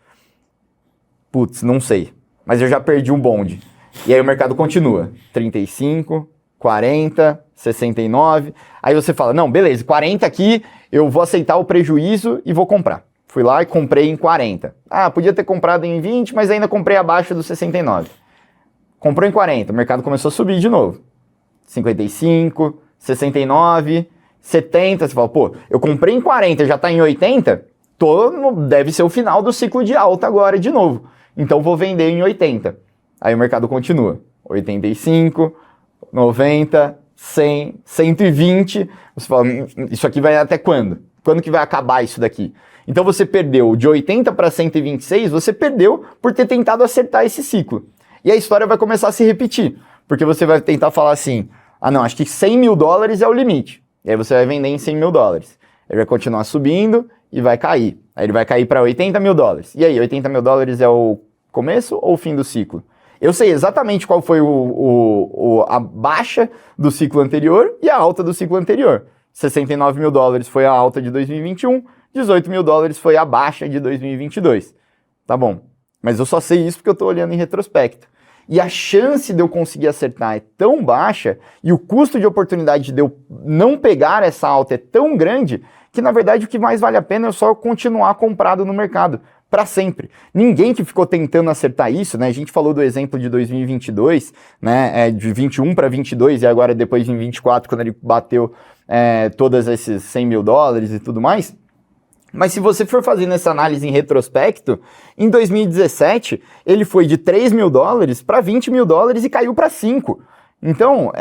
Putz, não sei. Mas eu já perdi um bonde. E aí o mercado continua. 35, 40, 69. Aí você fala, não, beleza, 40 aqui, eu vou aceitar o prejuízo e vou comprar. Fui lá e comprei em 40. Podia ter comprado em 20, mas ainda comprei abaixo dos 69. Comprou em 40, o mercado começou a subir de novo. 55, 69... 70, você fala, eu comprei em 40, já tá em 80, deve ser o final do ciclo de alta agora de novo. Então vou vender em 80. Aí o mercado continua. 85, 90, 100, 120. Você fala, isso aqui vai até quando? Quando que vai acabar isso daqui? Então você perdeu de 80 para 126, você perdeu por ter tentado acertar esse ciclo. E a história vai começar a se repetir, porque você vai tentar falar assim, não, acho que $100 mil é o limite. E aí você vai vender em $100 mil. Ele vai continuar subindo e vai cair. Aí ele vai cair para $80 mil. E aí, $80 mil é o começo ou o fim do ciclo? Eu sei exatamente qual foi a baixa do ciclo anterior e a alta do ciclo anterior. $69 mil foi a alta de 2021, $18 mil foi a baixa de 2022. Tá bom, mas eu só sei isso porque eu estou olhando em retrospecto. E a chance de eu conseguir acertar é tão baixa e o custo de oportunidade de eu não pegar essa alta é tão grande que, na verdade, o que mais vale a pena é só continuar comprado no mercado para sempre. Ninguém que ficou tentando acertar isso, né? A gente falou do exemplo de 2022, né? De 21 para 22 e agora depois em 24, quando ele bateu todos esses $100 mil e tudo mais. Mas se você for fazendo essa análise em retrospecto, em 2017 ele foi de 3 mil dólares para 20 mil dólares e caiu para 5. Então,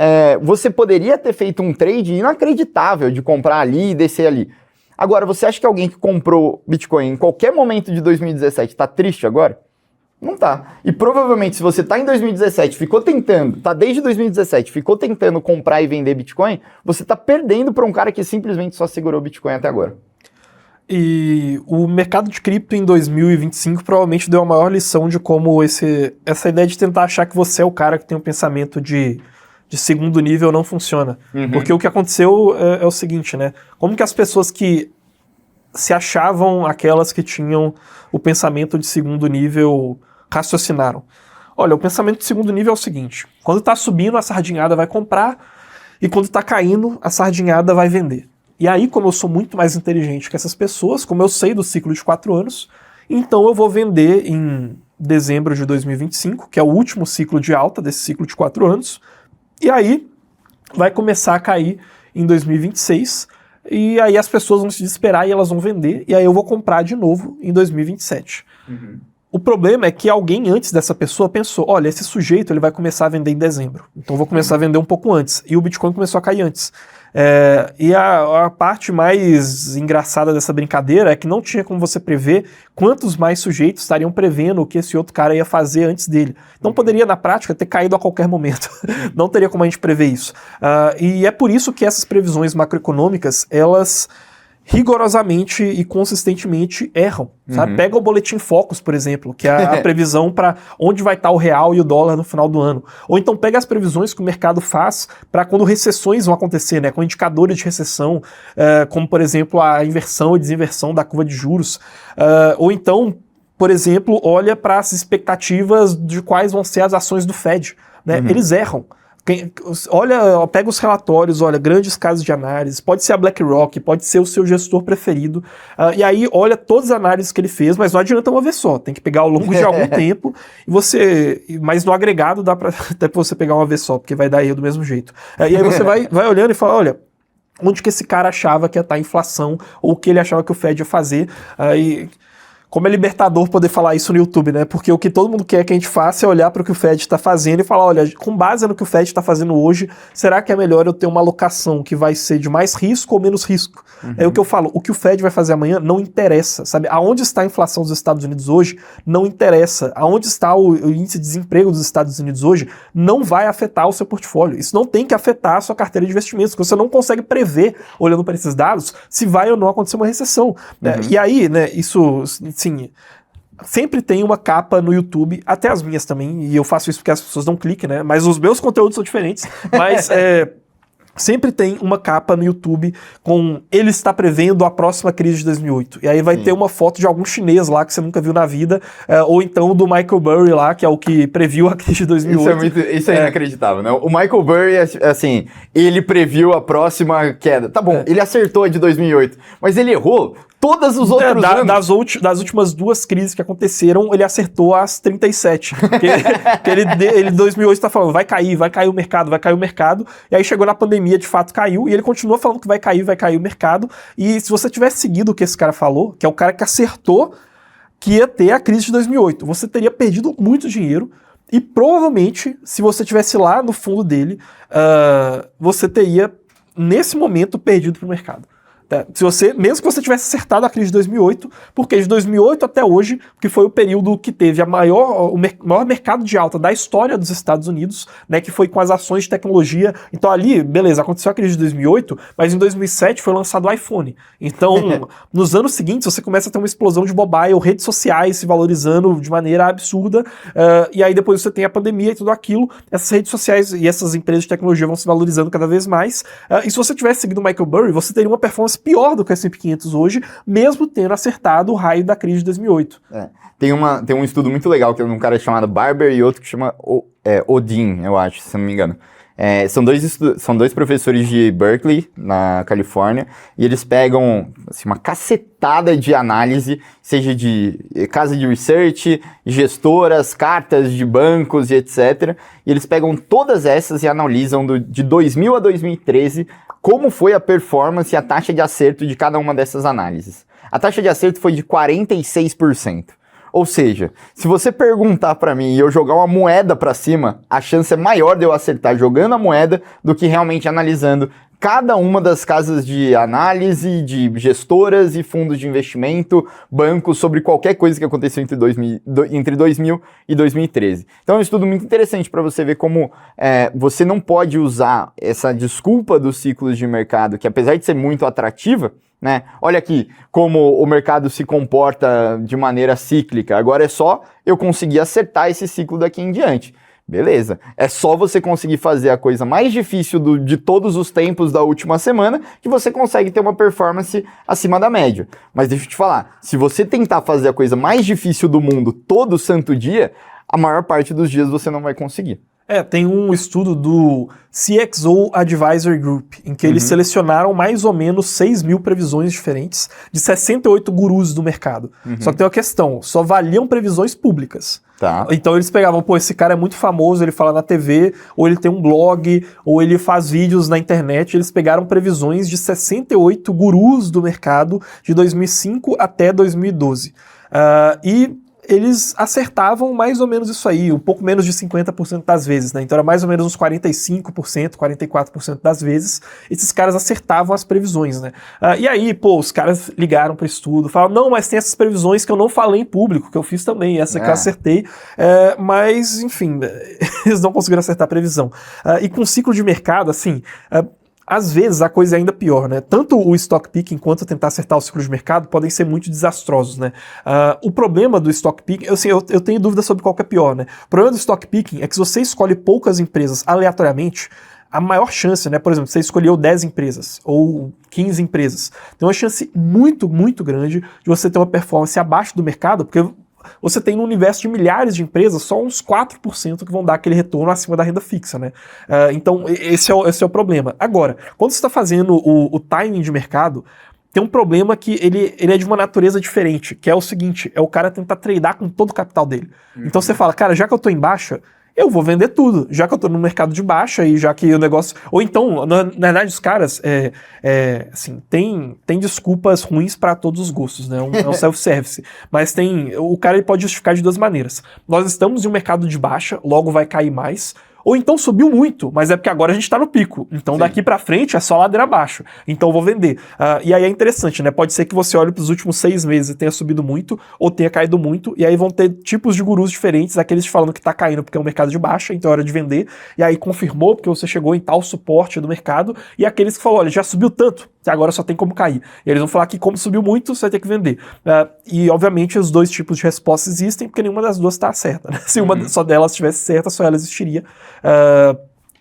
você poderia ter feito um trade inacreditável de comprar ali e descer ali. Agora, você acha que alguém que comprou Bitcoin em qualquer momento de 2017 está triste agora? Não tá. E provavelmente, se você tá em 2017, desde 2017, ficou tentando comprar e vender Bitcoin, você tá perdendo para um cara que simplesmente só segurou Bitcoin até agora. E o mercado de cripto em 2025 provavelmente deu a maior lição de como essa ideia de tentar achar que você é o cara que tem um pensamento de segundo nível não funciona. Porque o que aconteceu é o seguinte, né? Como que as pessoas que se achavam aquelas que tinham o pensamento de segundo nível raciocinaram? Olha, o pensamento de segundo nível é o seguinte: quando tá subindo, a sardinhada vai comprar, e quando tá caindo, a sardinhada vai vender. E aí, como eu sou muito mais inteligente que essas pessoas, como eu sei do ciclo de 4 anos, então eu vou vender em dezembro de 2025, que é o último ciclo de alta desse ciclo de 4 anos, e aí vai começar a cair em 2026, e aí as pessoas vão se desesperar e elas vão vender, e aí eu vou comprar de novo em 2027. O problema é que alguém antes dessa pessoa pensou, olha, esse sujeito ele vai começar a vender em dezembro, então eu vou começar a vender um pouco antes, e o Bitcoin começou a cair antes. E a parte mais engraçada dessa brincadeira é que não tinha como você prever quantos mais sujeitos estariam prevendo o que esse outro cara ia fazer antes dele. Então poderia, na prática, ter caído a qualquer momento. Não teria como a gente prever isso. E é por isso que essas previsões macroeconômicas, elas rigorosamente e consistentemente erram, sabe? Pega o Boletim Focus, por exemplo, que é a previsão para onde vai estar o real e o dólar no final do ano. Ou então pega as previsões que o mercado faz para quando recessões vão acontecer, né? Com indicadores de recessão, como, por exemplo, a inversão e desinversão da curva de juros. Ou então, por exemplo, olha para as expectativas de quais vão ser as ações do Fed, né? Eles erram. Pega os relatórios, olha, grandes casos de análise, pode ser a BlackRock, pode ser o seu gestor preferido, e aí olha todas as análises que ele fez, mas não adianta uma vez só, tem que pegar ao longo de algum tempo, mas no agregado dá pra até você pegar uma vez só, porque vai dar erro do mesmo jeito. E aí você vai olhando e fala, olha, onde que esse cara achava que ia estar a inflação, ou o que ele achava que o Fed ia fazer, como é libertador poder falar isso no YouTube, né? Porque o que todo mundo quer que a gente faça é olhar para o que o Fed está fazendo e falar, olha, com base no que o Fed está fazendo hoje, será que é melhor eu ter uma alocação que vai ser de mais risco ou menos risco? É o que eu falo, o que o Fed vai fazer amanhã não interessa, sabe? Aonde está a inflação dos Estados Unidos hoje não interessa. Aonde está o índice de desemprego dos Estados Unidos hoje não vai afetar o seu portfólio. Isso não tem que afetar a sua carteira de investimentos, porque você não consegue prever, olhando para esses dados, se vai ou não acontecer uma recessão. E aí, né, isso... Sim, sempre tem uma capa no YouTube, até as minhas também, e eu faço isso porque as pessoas dão clique, né? Mas os meus conteúdos são diferentes, mas sempre tem uma capa no YouTube com ele está prevendo a próxima crise de 2008. E aí vai ter uma foto de algum chinês lá que você nunca viu na vida, ou então do Michael Burry lá, que é o que previu a crise de 2008. Isso é inacreditável, né? O Michael Burry, assim, ele previu a próxima queda. Tá bom, ele acertou a de 2008, mas ele errou todos os outros anos. Das últimas 2 crises que aconteceram, ele acertou as 37. Porque ele em 2008 está falando, vai cair o mercado, e aí chegou na pandemia, de fato caiu, e ele continua falando que vai cair o mercado, e se você tivesse seguido o que esse cara falou, que é o cara que acertou que ia ter a crise de 2008, você teria perdido muito dinheiro, e provavelmente, se você tivesse lá no fundo dele, você teria, nesse momento, perdido para o mercado. Mesmo que você tivesse acertado a crise de 2008, porque de 2008 até hoje, que foi o período que teve o maior mercado de alta da história dos Estados Unidos, né, que foi com as ações de tecnologia. Então ali, beleza, aconteceu a crise de 2008, mas em 2007 foi lançado o iPhone. Então, nos anos seguintes, você começa a ter uma explosão de mobile, redes sociais se valorizando de maneira absurda, e aí depois você tem a pandemia e tudo aquilo, essas redes sociais e essas empresas de tecnologia vão se valorizando cada vez mais, e se você tivesse seguido o Michael Burry, você teria uma performance pior do que o S&P 500 hoje, mesmo tendo acertado o raio da crise de 2008. Tem um estudo muito legal que é de um cara chamado Barber e outro que chama Odin, eu acho, se não me engano. São dois professores de Berkeley, na Califórnia, e eles pegam assim, uma cacetada de análise, seja de casa de research, gestoras, cartas de bancos e etc. E eles pegam todas essas e analisam de 2000 a 2013 como foi a performance e a taxa de acerto de cada uma dessas análises. a taxa de acerto foi de 46%. Ou seja, se você perguntar para mim e eu jogar uma moeda para cima, a chance é maior de eu acertar jogando a moeda do que realmente analisando cada uma das casas de análise, de gestoras e fundos de investimento, bancos, sobre qualquer coisa que aconteceu entre 2000 e 2013. Então é um estudo muito interessante para você ver como você não pode usar essa desculpa dos ciclos de mercado, que apesar de ser muito atrativa, né? Olha aqui como o mercado se comporta de maneira cíclica. Agora é só eu conseguir acertar esse ciclo daqui em diante. Beleza, é só você conseguir fazer a coisa mais difícil de todos os tempos da última semana que você consegue ter uma performance acima da média. Mas deixa eu te falar, se você tentar fazer a coisa mais difícil do mundo todo santo dia, a maior parte dos dias você não vai conseguir. Tem um estudo do CXO Advisory Group, em que eles selecionaram mais ou menos 6 mil previsões diferentes de 68 gurus do mercado. Só que tem uma questão, só valiam previsões públicas. Tá. Então eles pegavam, esse cara é muito famoso, ele fala na TV, ou ele tem um blog, ou ele faz vídeos na internet. Eles pegaram previsões de 68 gurus do mercado de 2005 até 2012. E eles acertavam mais ou menos isso aí, um pouco menos de 50% das vezes, né? Então era mais ou menos uns 45%, 44% das vezes, esses caras acertavam as previsões, né? E aí, os caras ligaram para o estudo, falaram, não, mas tem essas previsões que eu não falei em público, que eu fiz também, essa que eu acertei, mas, enfim, eles não conseguiram acertar a previsão. E com o ciclo de mercado, assim... às vezes a coisa é ainda pior, né? Tanto o stock picking quanto tentar acertar o ciclo de mercado podem ser muito desastrosos, né? O problema do stock picking, eu tenho dúvida sobre qual que é pior, né? O problema do stock picking é que se você escolhe poucas empresas aleatoriamente, a maior chance, né? Por exemplo, você escolheu 10 empresas ou 15 empresas, tem uma chance muito, muito grande de você ter uma performance abaixo do mercado, porque você tem no universo de milhares de empresas só uns 4% que vão dar aquele retorno acima da renda fixa, né? Então, esse é o problema. Agora, quando você está fazendo o timing de mercado, tem um problema que ele é de uma natureza diferente, que é o seguinte, é o cara tentar tradear com todo o capital dele. Então você fala, cara, já que eu tô em baixa, eu vou vender tudo, já que eu tô no mercado de baixa e já que o negócio... Ou então, na verdade, os caras, assim, tem desculpas ruins para todos os gostos, né? É um self-service. Mas o cara ele pode justificar de duas maneiras. Nós estamos em um mercado de baixa, logo vai cair mais. Ou então subiu muito, mas é porque agora a gente tá no pico. Então daqui pra frente é só ladeira abaixo. Então eu vou vender. E aí é interessante, né? Pode ser que você olhe pros últimos 6 meses e tenha subido muito, ou tenha caído muito, e aí vão ter tipos de gurus diferentes, aqueles falando que tá caindo porque é um mercado de baixa, então é hora de vender, e aí confirmou porque você chegou em tal suporte do mercado, e aqueles que falam, olha, já subiu tanto, agora só tem como cair. E eles vão falar que como subiu muito, você vai ter que vender. E obviamente os dois tipos de respostas existem, porque nenhuma das duas tá certa, né? Se uma só delas estivesse certa, só ela existiria.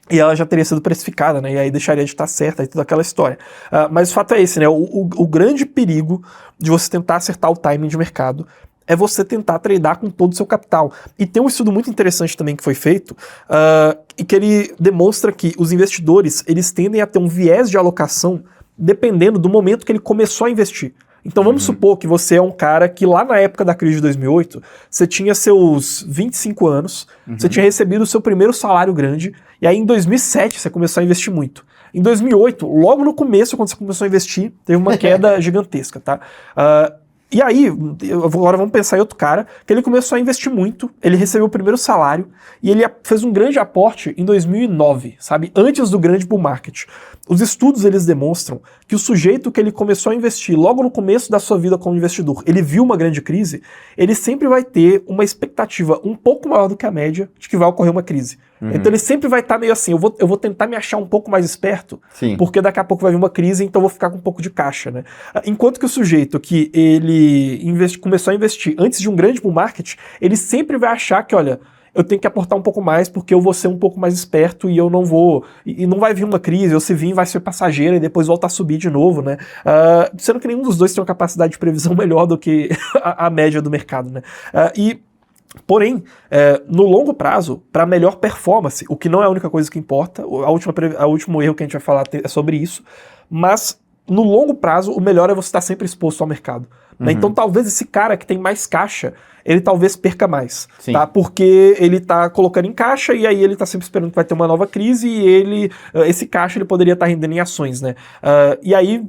E ela já teria sido precificada, né? E aí deixaria de estar certa e toda aquela história. Mas o fato é esse, né? O grande perigo de você tentar acertar o timing de mercado é você tentar tradear com todo o seu capital. E tem um estudo muito interessante também que foi feito, e que ele demonstra que os investidores, eles tendem a ter um viés de alocação dependendo do momento que ele começou a investir. Então vamos supor que você é um cara que lá na época da crise de 2008, você tinha seus 25 anos, você tinha recebido o seu primeiro salário grande, e aí em 2007 você começou a investir muito. Em 2008, logo no começo, quando você começou a investir, teve uma queda gigantesca, tá? E aí, agora vamos pensar em outro cara, que ele começou a investir muito, ele recebeu o primeiro salário, e ele fez um grande aporte em 2009, sabe? Antes do grande bull market. Os estudos, eles demonstram que o sujeito que ele começou a investir logo no começo da sua vida como investidor, ele viu uma grande crise, ele sempre vai ter uma expectativa um pouco maior do que a média de que vai ocorrer uma crise. Então ele sempre vai estar meio assim, eu vou tentar me achar um pouco mais esperto, porque daqui a pouco vai vir uma crise, então eu vou ficar com um pouco de caixa, né? Enquanto que o sujeito que ele começou a investir antes de um grande bull market, ele sempre vai achar que, olha, eu tenho que aportar um pouco mais porque eu vou ser um pouco mais esperto e eu não vou... E não vai vir uma crise, ou se vir vai ser passageira e depois volta a subir de novo, né? Sendo que nenhum dos dois tem uma capacidade de previsão melhor do que a média do mercado, né? Porém, no longo prazo, para melhor performance, o que não é a única coisa que importa, o último erro que a gente vai falar é sobre isso, mas no longo prazo, o melhor é você estar sempre exposto ao mercado. Né? Então talvez esse cara que tem mais caixa, ele talvez perca mais, tá? Porque ele tá colocando em caixa e aí ele tá sempre esperando que vai ter uma nova crise e esse caixa ele poderia estar rendendo em ações, né? E aí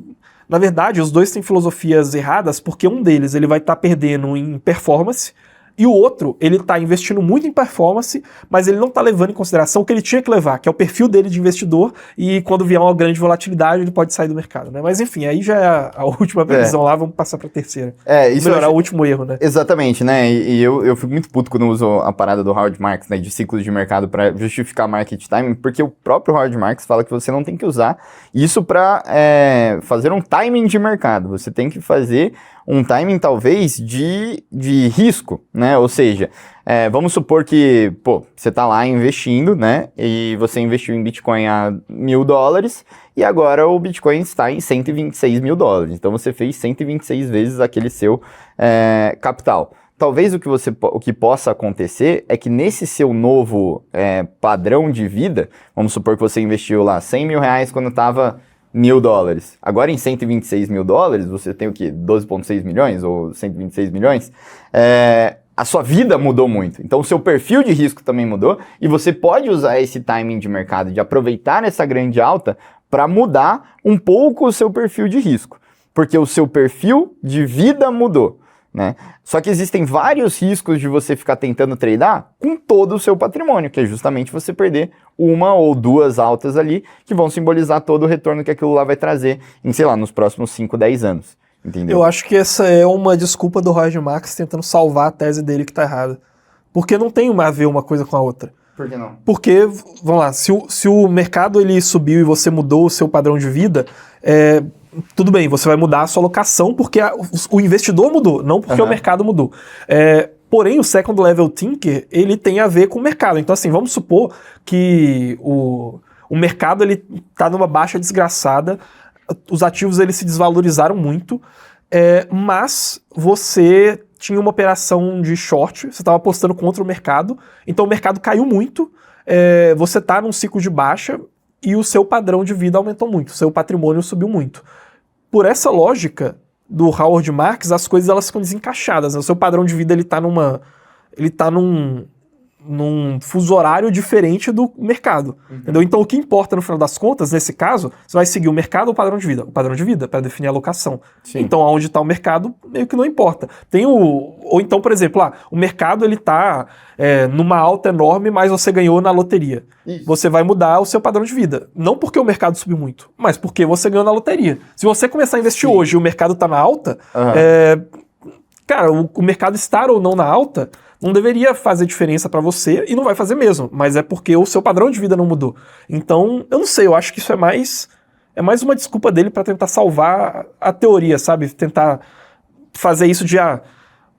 Na verdade, os dois têm filosofias erradas, porque um deles ele vai estar perdendo em performance, e o outro, ele tá investindo muito em performance, mas ele não tá levando em consideração o que ele tinha que levar, que é o perfil dele de investidor, e quando vier uma grande volatilidade, ele pode sair do mercado, né? Mas enfim, aí já é a última previsão lá, vamos passar pra terceira. Isso melhorar o último erro, né? Exatamente, né? E eu fico muito puto quando eu uso a parada do Howard Marks, né, de ciclos de mercado para justificar market timing, porque o próprio Howard Marks fala que você não tem que usar isso para fazer um timing de mercado, você tem que fazer um timing talvez de risco, né? Ou seja, vamos supor que, você tá lá investindo, né? E você investiu em Bitcoin a $1.000 e agora o Bitcoin está em $126 mil. Então você fez 126 vezes aquele seu capital. Talvez o que possa acontecer é que nesse seu novo padrão de vida, vamos supor que você investiu lá R$100 mil quando estava $1.000. Agora em $126 mil, você tem o quê? 12,6 milhões ou 126 milhões? A sua vida mudou muito. Então o seu perfil de risco também mudou e você pode usar esse timing de mercado, de aproveitar essa grande alta para mudar um pouco o seu perfil de risco. Porque o seu perfil de vida mudou, né? Só que existem vários riscos de você ficar tentando tradear com todo o seu patrimônio, que é justamente você perder uma ou duas altas ali, que vão simbolizar todo o retorno que aquilo lá vai trazer em, sei lá, nos próximos 5, 10 anos. Entendeu? Eu acho que essa é uma desculpa do Howard Marks tentando salvar a tese dele que tá errada. Porque não tem a ver uma coisa com a outra. Por que não? Porque, vamos lá, se o mercado ele subiu e você mudou o seu padrão de vida, tudo bem, você vai mudar a sua alocação porque o investidor mudou, não porque o mercado mudou. Porém, o Second Level Thinker, ele tem a ver com o mercado. Então, assim, vamos supor que o mercado ele tá numa baixa desgraçada, os ativos eles se desvalorizaram muito, mas você tinha uma operação de short, você estava apostando contra o mercado, então o mercado caiu muito, você está num ciclo de baixa e o seu padrão de vida aumentou muito, o seu patrimônio subiu muito. Por essa lógica do Howard Marks, as coisas elas ficam desencaixadas, né? O seu padrão de vida ele tá num fuso horário diferente do mercado. Entendeu? Então o que importa no final das contas, nesse caso, você vai seguir o mercado ou o padrão de vida? O padrão de vida, para definir a alocação. Sim. Então aonde está o mercado, meio que não importa. Ou então, por exemplo, o mercado ele tá numa alta enorme, mas você ganhou na loteria. Isso. Você vai mudar o seu padrão de vida. Não porque o mercado subiu muito, mas porque você ganhou na loteria. Se você começar a investir hoje e o mercado está na alta, cara, o mercado estar ou não na alta não deveria fazer diferença para você e não vai fazer mesmo, mas é porque o seu padrão de vida não mudou. Então, eu não sei, eu acho que isso é mais uma desculpa dele para tentar salvar a teoria, sabe? Tentar fazer isso de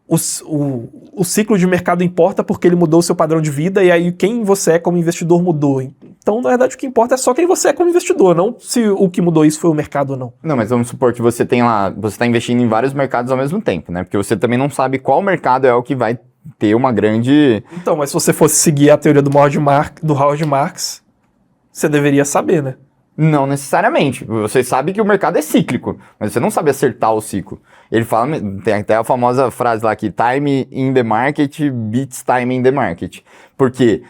o ciclo de mercado importa porque ele mudou o seu padrão de vida e aí quem você é como investidor mudou. Então, na verdade, o que importa é só quem você é como investidor, não se o que mudou isso foi o mercado ou não. Não, mas vamos supor que você está investindo em vários mercados ao mesmo tempo, né? Porque você também não sabe qual mercado é o que vai ter uma grande... Então, mas se você fosse seguir a teoria do Howard Marks, você deveria saber, né? Não necessariamente. Você sabe que o mercado é cíclico, mas você não sabe acertar o ciclo. Ele fala, tem até a famosa frase lá que time in the market beats time in the market. Porque,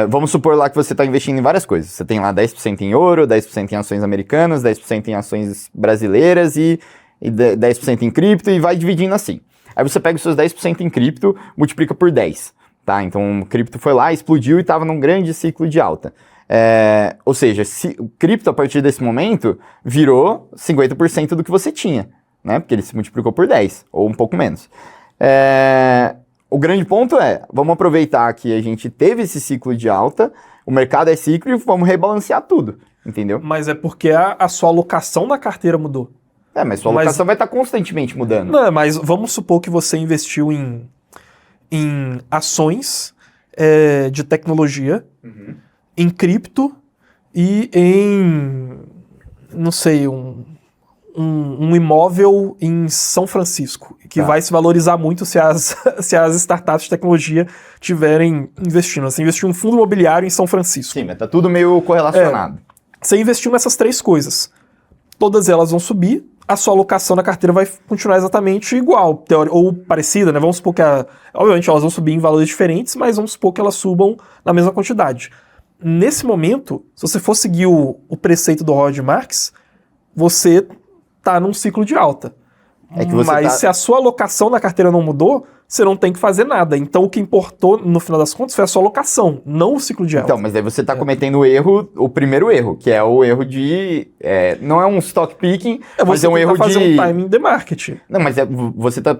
vamos supor lá que você está investindo em várias coisas. Você tem lá 10% em ouro, 10% em ações americanas, 10% em ações brasileiras e 10% em cripto e vai dividindo assim. Aí você pega os seus 10% em cripto, multiplica por 10, tá? Então o cripto foi lá, explodiu e estava num grande ciclo de alta. Ou seja, o cripto a partir desse momento virou 50% do que você tinha, né? Porque ele se multiplicou por 10, ou um pouco menos. O grande ponto vamos aproveitar que a gente teve esse ciclo de alta, o mercado é cíclico e vamos rebalancear tudo, entendeu? Mas é porque a sua alocação na carteira mudou. Mas sua alocação vai estar constantemente mudando. Não, mas vamos supor que você investiu em ações de tecnologia, em cripto e em, não sei, um imóvel em São Francisco, que vai se valorizar muito se as startups de tecnologia estiverem investindo. Você investiu em um fundo imobiliário em São Francisco. Sim, mas tá tudo meio correlacionado. Você investiu nessas três coisas. Todas elas vão subir, a sua alocação na carteira vai continuar exatamente igual, ou parecida, né? Vamos supor que, obviamente, elas vão subir em valores diferentes, mas vamos supor que elas subam na mesma quantidade. Nesse momento, se você for seguir o preceito do Howard Marks, você tá num ciclo de alta. É que você Mas se a sua alocação na carteira não mudou, você não tem que fazer nada. Então o que importou, no final das contas, foi a sua alocação, não o ciclo de alta. Então, mas aí você tá cometendo o erro, o primeiro erro, que é o erro de... não é um stock picking, mas é um erro de... fazer um timing de marketing. Não, mas você tá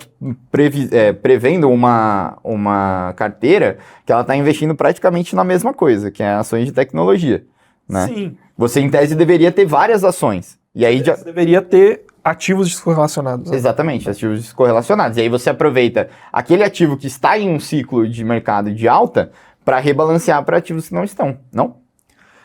prevendo uma carteira que ela tá investindo praticamente na mesma coisa, que é ações de tecnologia, né? Sim. Você, em tese, deveria ter várias ações. E aí Você deveria ter ativos descorrelacionados. Né? Exatamente, ativos descorrelacionados. E aí você aproveita aquele ativo que está em um ciclo de mercado de alta para rebalancear para ativos que não estão, não?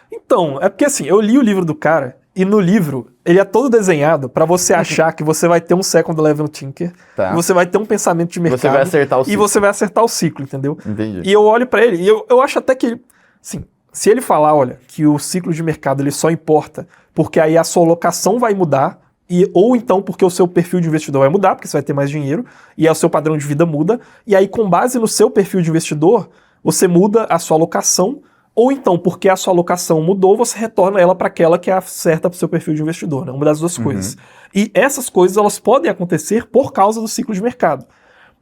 Então, é porque assim, eu li o livro do cara e no livro ele é todo desenhado para você achar que você vai ter um second level thinker, Tá. você vai ter um pensamento de mercado Você vai acertar o e ciclo. você vai acertar o ciclo, entendeu? Entendi. E eu olho para ele e eu acho até que, assim, se ele falar, olha, que o ciclo de mercado ele só importa porque aí a sua alocação vai mudar, ou então porque o seu perfil de investidor vai mudar, porque você vai ter mais dinheiro, e aí o seu padrão de vida muda, e aí com base no seu perfil de investidor, você muda a sua alocação, ou então porque a sua alocação mudou, você retorna ela para aquela que é certa para o seu perfil de investidor, né? Uma das duas coisas. E essas coisas elas podem acontecer por causa do ciclo de mercado.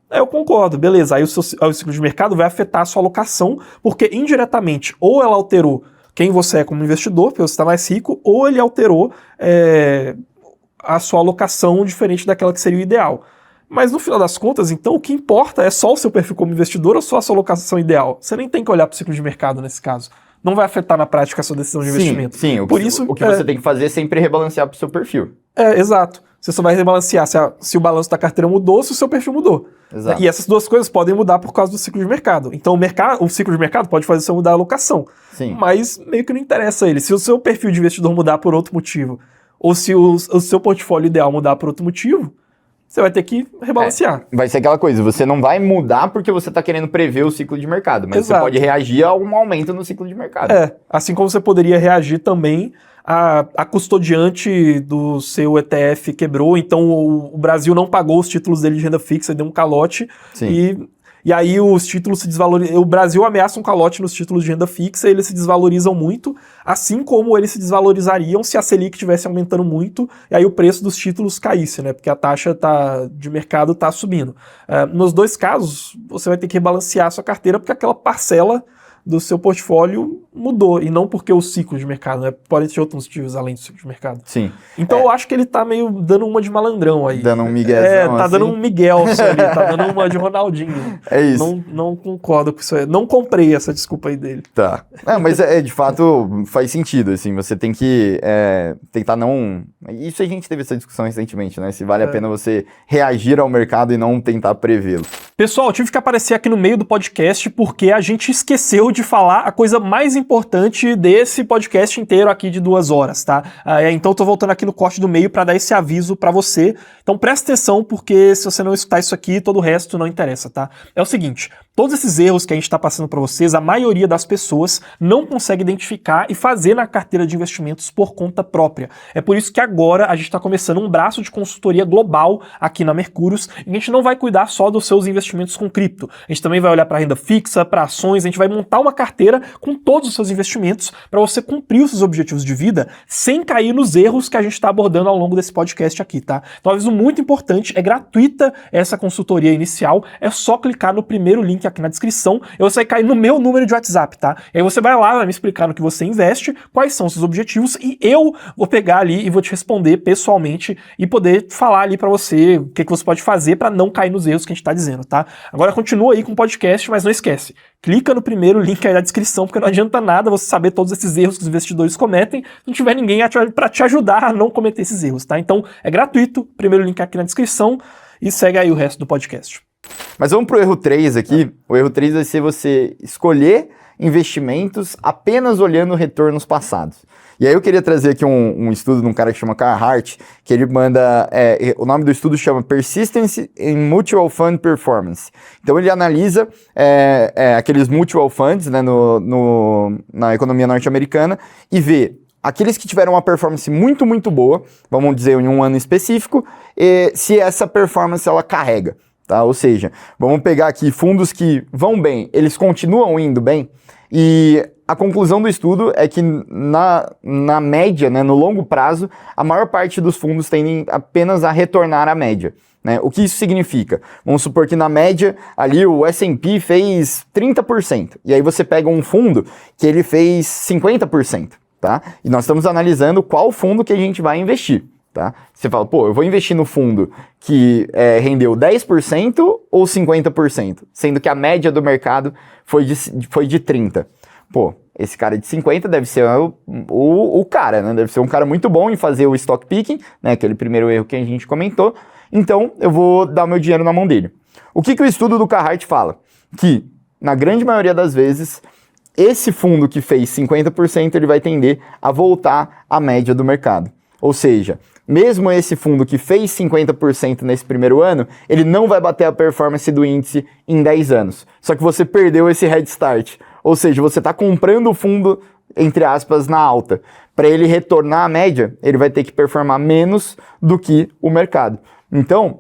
Aí eu concordo, beleza, aí o ciclo de mercado vai afetar a sua alocação, porque indiretamente, ou ela alterou quem você é como investidor, porque você está mais rico, ou ele alterou a sua alocação diferente daquela que seria o ideal. Mas no final das contas, então, o que importa é só o seu perfil como investidor ou só a sua alocação ideal? Você nem tem que olhar para o ciclo de mercado nesse caso. Não vai afetar na prática a sua decisão de investimento. Sim, o que você tem que fazer é sempre rebalancear para o seu perfil. Exato. Você só vai rebalancear se o balanço da carteira mudou, se o seu perfil mudou. Exato. E essas duas coisas podem mudar por causa do ciclo de mercado. Então o ciclo de mercado pode fazer você mudar a alocação. Sim. Mas meio que não interessa a ele. Se o seu perfil de investidor mudar por outro motivo, ou se o seu portfólio ideal mudar por outro motivo, você vai ter que rebalancear. Vai ser aquela coisa, você não vai mudar porque você está querendo prever o ciclo de mercado, mas Exato. você pode reagir a um aumento no ciclo de mercado. Assim como você poderia reagir também a custodiante do seu ETF quebrou, então o Brasil não pagou os títulos dele de renda fixa, deu um calote. Sim. E aí os títulos se desvalorizam. O Brasil ameaça um calote nos títulos de renda fixa e eles se desvalorizam muito, assim como eles se desvalorizariam se a Selic estivesse aumentando muito e aí o preço dos títulos caísse, né? Porque a taxa de mercado está subindo. Nos dois casos, você vai ter que rebalancear a sua carteira porque aquela parcela do seu portfólio mudou, e não porque o ciclo de mercado, né? Podem ter outros motivos além do ciclo de mercado. Sim. Então eu acho que ele tá meio dando uma de malandrão aí. Dando um miguezão, tá assim. dando um Miguelson ali, tá dando uma de Ronaldinho. É isso. Não concordo com isso aí. Não comprei essa desculpa aí dele. Tá. Mas de fato faz sentido, assim, você tem que tentar não... Isso a gente teve essa discussão recentemente, né? Se vale a pena você reagir ao mercado e não tentar prevê-lo. Pessoal, eu tive que aparecer aqui no meio do podcast porque a gente esqueceu de falar a coisa mais importante desse podcast inteiro aqui de 2 horas, tá? Então eu tô voltando aqui no corte do meio para dar esse aviso para você. Então presta atenção, porque se você não escutar isso aqui, todo o resto não interessa, tá? É o seguinte, todos esses erros que a gente tá passando para vocês, a maioria das pessoas não consegue identificar e fazer na carteira de investimentos por conta própria. É por isso que agora a gente tá começando um braço de consultoria global aqui na Mercúrios, e a gente não vai cuidar só dos seus investimentos com cripto. A gente também vai olhar para renda fixa, para ações, a gente vai montar uma carteira com todos os seus investimentos para você cumprir os seus objetivos de vida sem cair nos erros que a gente está abordando ao longo desse podcast aqui, tá? Então, um aviso muito importante, é gratuita essa consultoria inicial, é só clicar no primeiro link aqui na descrição e você vai cair no meu número de WhatsApp, tá? E aí você vai lá, vai me explicar no que você investe, quais são os seus objetivos e eu vou pegar ali e vou te responder pessoalmente e poder falar ali para você o que você pode fazer para não cair nos erros que a gente tá dizendo, tá? Agora continua aí com o podcast, mas não esquece, clica no primeiro link aí na descrição, porque não adianta nada você saber todos esses erros que os investidores cometem se não tiver ninguém para te ajudar a não cometer esses erros, tá? Então é gratuito, primeiro link aqui na descrição e segue aí o resto do podcast. Mas vamos pro erro 3 aqui. O erro 3 vai ser você escolher investimentos apenas olhando retornos passados. E aí eu queria trazer aqui um estudo de um cara que chama Carhart, que ele manda... o nome do estudo chama Persistence in Mutual Fund Performance. Então ele analisa aqueles mutual funds, né, na economia norte-americana e vê aqueles que tiveram uma performance muito, muito boa, vamos dizer em um ano específico, se essa performance ela carrega. Tá? Ou seja, vamos pegar aqui fundos que vão bem, eles continuam indo bem, e a conclusão do estudo é que na média, né, no longo prazo, a maior parte dos fundos tendem apenas a retornar à média. Né? O que isso significa? Vamos supor que na média ali o S&P fez 30%, e aí você pega um fundo que ele fez 50%, tá? E nós estamos analisando qual fundo que a gente vai investir. Tá? Você fala, pô, eu vou investir no fundo que rendeu 10% ou 50%, sendo que a média do mercado foi de 30%. Pô, esse cara de 50 deve ser o cara, né? Deve ser um cara muito bom em fazer o stock picking, né? Aquele primeiro erro que a gente comentou. Então, eu vou dar o meu dinheiro na mão dele. O que o estudo do Carhart fala? Que, na grande maioria das vezes, esse fundo que fez 50%, ele vai tender a voltar à média do mercado. Ou seja, mesmo esse fundo que fez 50% nesse primeiro ano, ele não vai bater a performance do índice em 10 anos. Só que você perdeu esse head start. Ou seja, você está comprando o fundo, entre aspas, na alta. Para ele retornar à média, ele vai ter que performar menos do que o mercado. Então,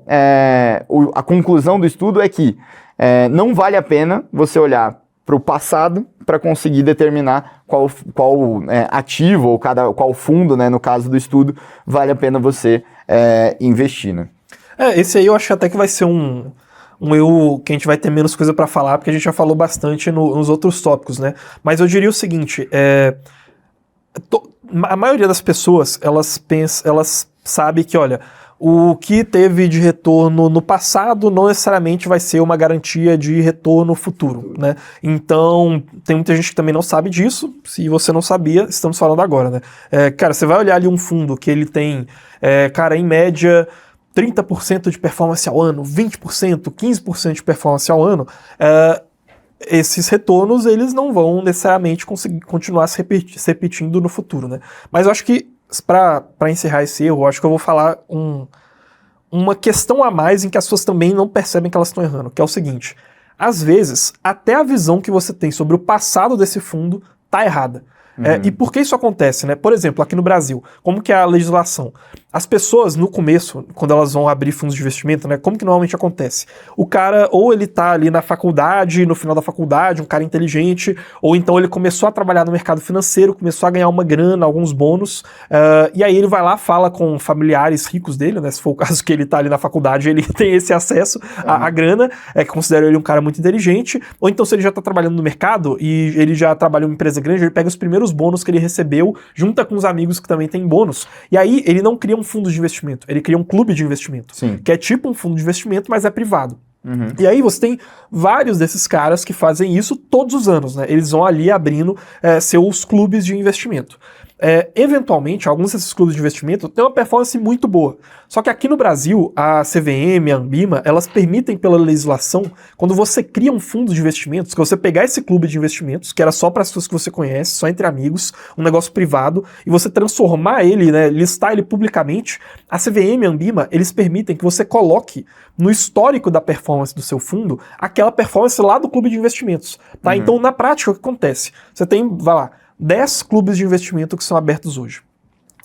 a conclusão do estudo é que não vale a pena você olhar para o passado para conseguir determinar qual ativo ou qual fundo, né, no caso do estudo, vale a pena você investir, né? Esse aí eu acho até que vai ser um erro que a gente vai ter menos coisa para falar, porque a gente já falou bastante nos outros tópicos, né? Mas eu diria o seguinte, a maioria das pessoas, elas sabem que, olha, o que teve de retorno no passado não necessariamente vai ser uma garantia de retorno futuro, né? Então, tem muita gente que também não sabe disso. Se você não sabia, estamos falando agora, né? Cara, você vai olhar ali um fundo que ele tem, cara, em média, 30% de performance ao ano, 20%, 15% de performance ao ano, esses retornos, eles não vão necessariamente conseguir continuar se repetindo no futuro, né? Mas eu acho que, para encerrar esse erro, eu acho que eu vou falar uma questão a mais em que as pessoas também não percebem que elas estão errando, que é o seguinte: às vezes, até a visão que você tem sobre o passado desse fundo tá errada. E por que isso acontece, né? Por exemplo, aqui no Brasil, como que é a legislação? As pessoas, no começo, quando elas vão abrir fundos de investimento, né? Como que normalmente acontece? O cara, ou ele tá ali na faculdade, no final da faculdade, um cara inteligente, ou então ele começou a trabalhar no mercado financeiro, começou a ganhar uma grana, alguns bônus, e aí ele vai lá, fala com familiares ricos dele, né? Se for o caso que ele tá ali na faculdade, ele tem esse acesso à grana, que considera ele um cara muito inteligente, ou então se ele já tá trabalhando no mercado, e ele já trabalha em uma empresa grande, ele pega os primeiros bônus que ele recebeu, junta com os amigos que também têm bônus. E aí ele não cria um fundo de investimento, ele cria um clube de investimento. Sim. Que é tipo um fundo de investimento, mas é privado. E aí você tem vários desses caras que fazem isso todos os anos, né? Eles vão ali abrindo seus clubes de investimento. Eventualmente, alguns desses clubes de investimento têm uma performance muito boa. Só que aqui no Brasil, a CVM, a Anbima, elas permitem pela legislação, quando você cria um fundo de investimentos, que você pegar esse clube de investimentos, que era só para as pessoas que você conhece, só entre amigos, um negócio privado, e você transformar ele, né, listar ele publicamente, a CVM e a Anbima, eles permitem que você coloque no histórico da performance do seu fundo aquela performance lá do clube de investimentos. Tá? Então, na prática, o que acontece? Você tem, vai lá, 10 clubes de investimento que são abertos hoje.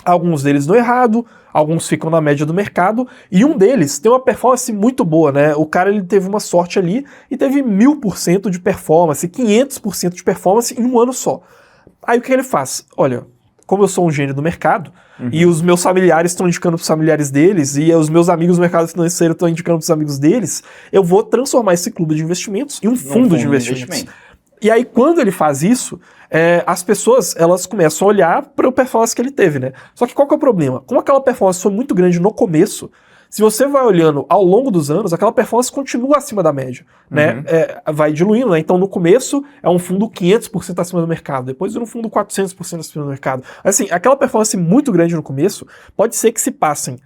Alguns deles dão errado, alguns ficam na média do mercado, e um deles tem uma performance muito boa, né? O cara, ele teve uma sorte ali e teve 1000% de performance, 500% de performance em um ano só. Aí o que ele faz? Olha, como eu sou um gênio do mercado, e os meus familiares estão indicando para os familiares deles, e os meus amigos do mercado financeiro estão indicando para os amigos deles, eu vou transformar esse clube de investimentos em um fundo de investimentos. E aí, quando ele faz isso, as pessoas, elas começam a olhar para a performance que ele teve, né? Só que qual que é o problema? Como aquela performance foi muito grande no começo, se você vai olhando ao longo dos anos, aquela performance continua acima da média, né? Vai diluindo, né? Então, no começo, é um fundo 500% acima do mercado. Depois, é um fundo 400% acima do mercado. Assim, aquela performance muito grande no começo, pode ser que se passem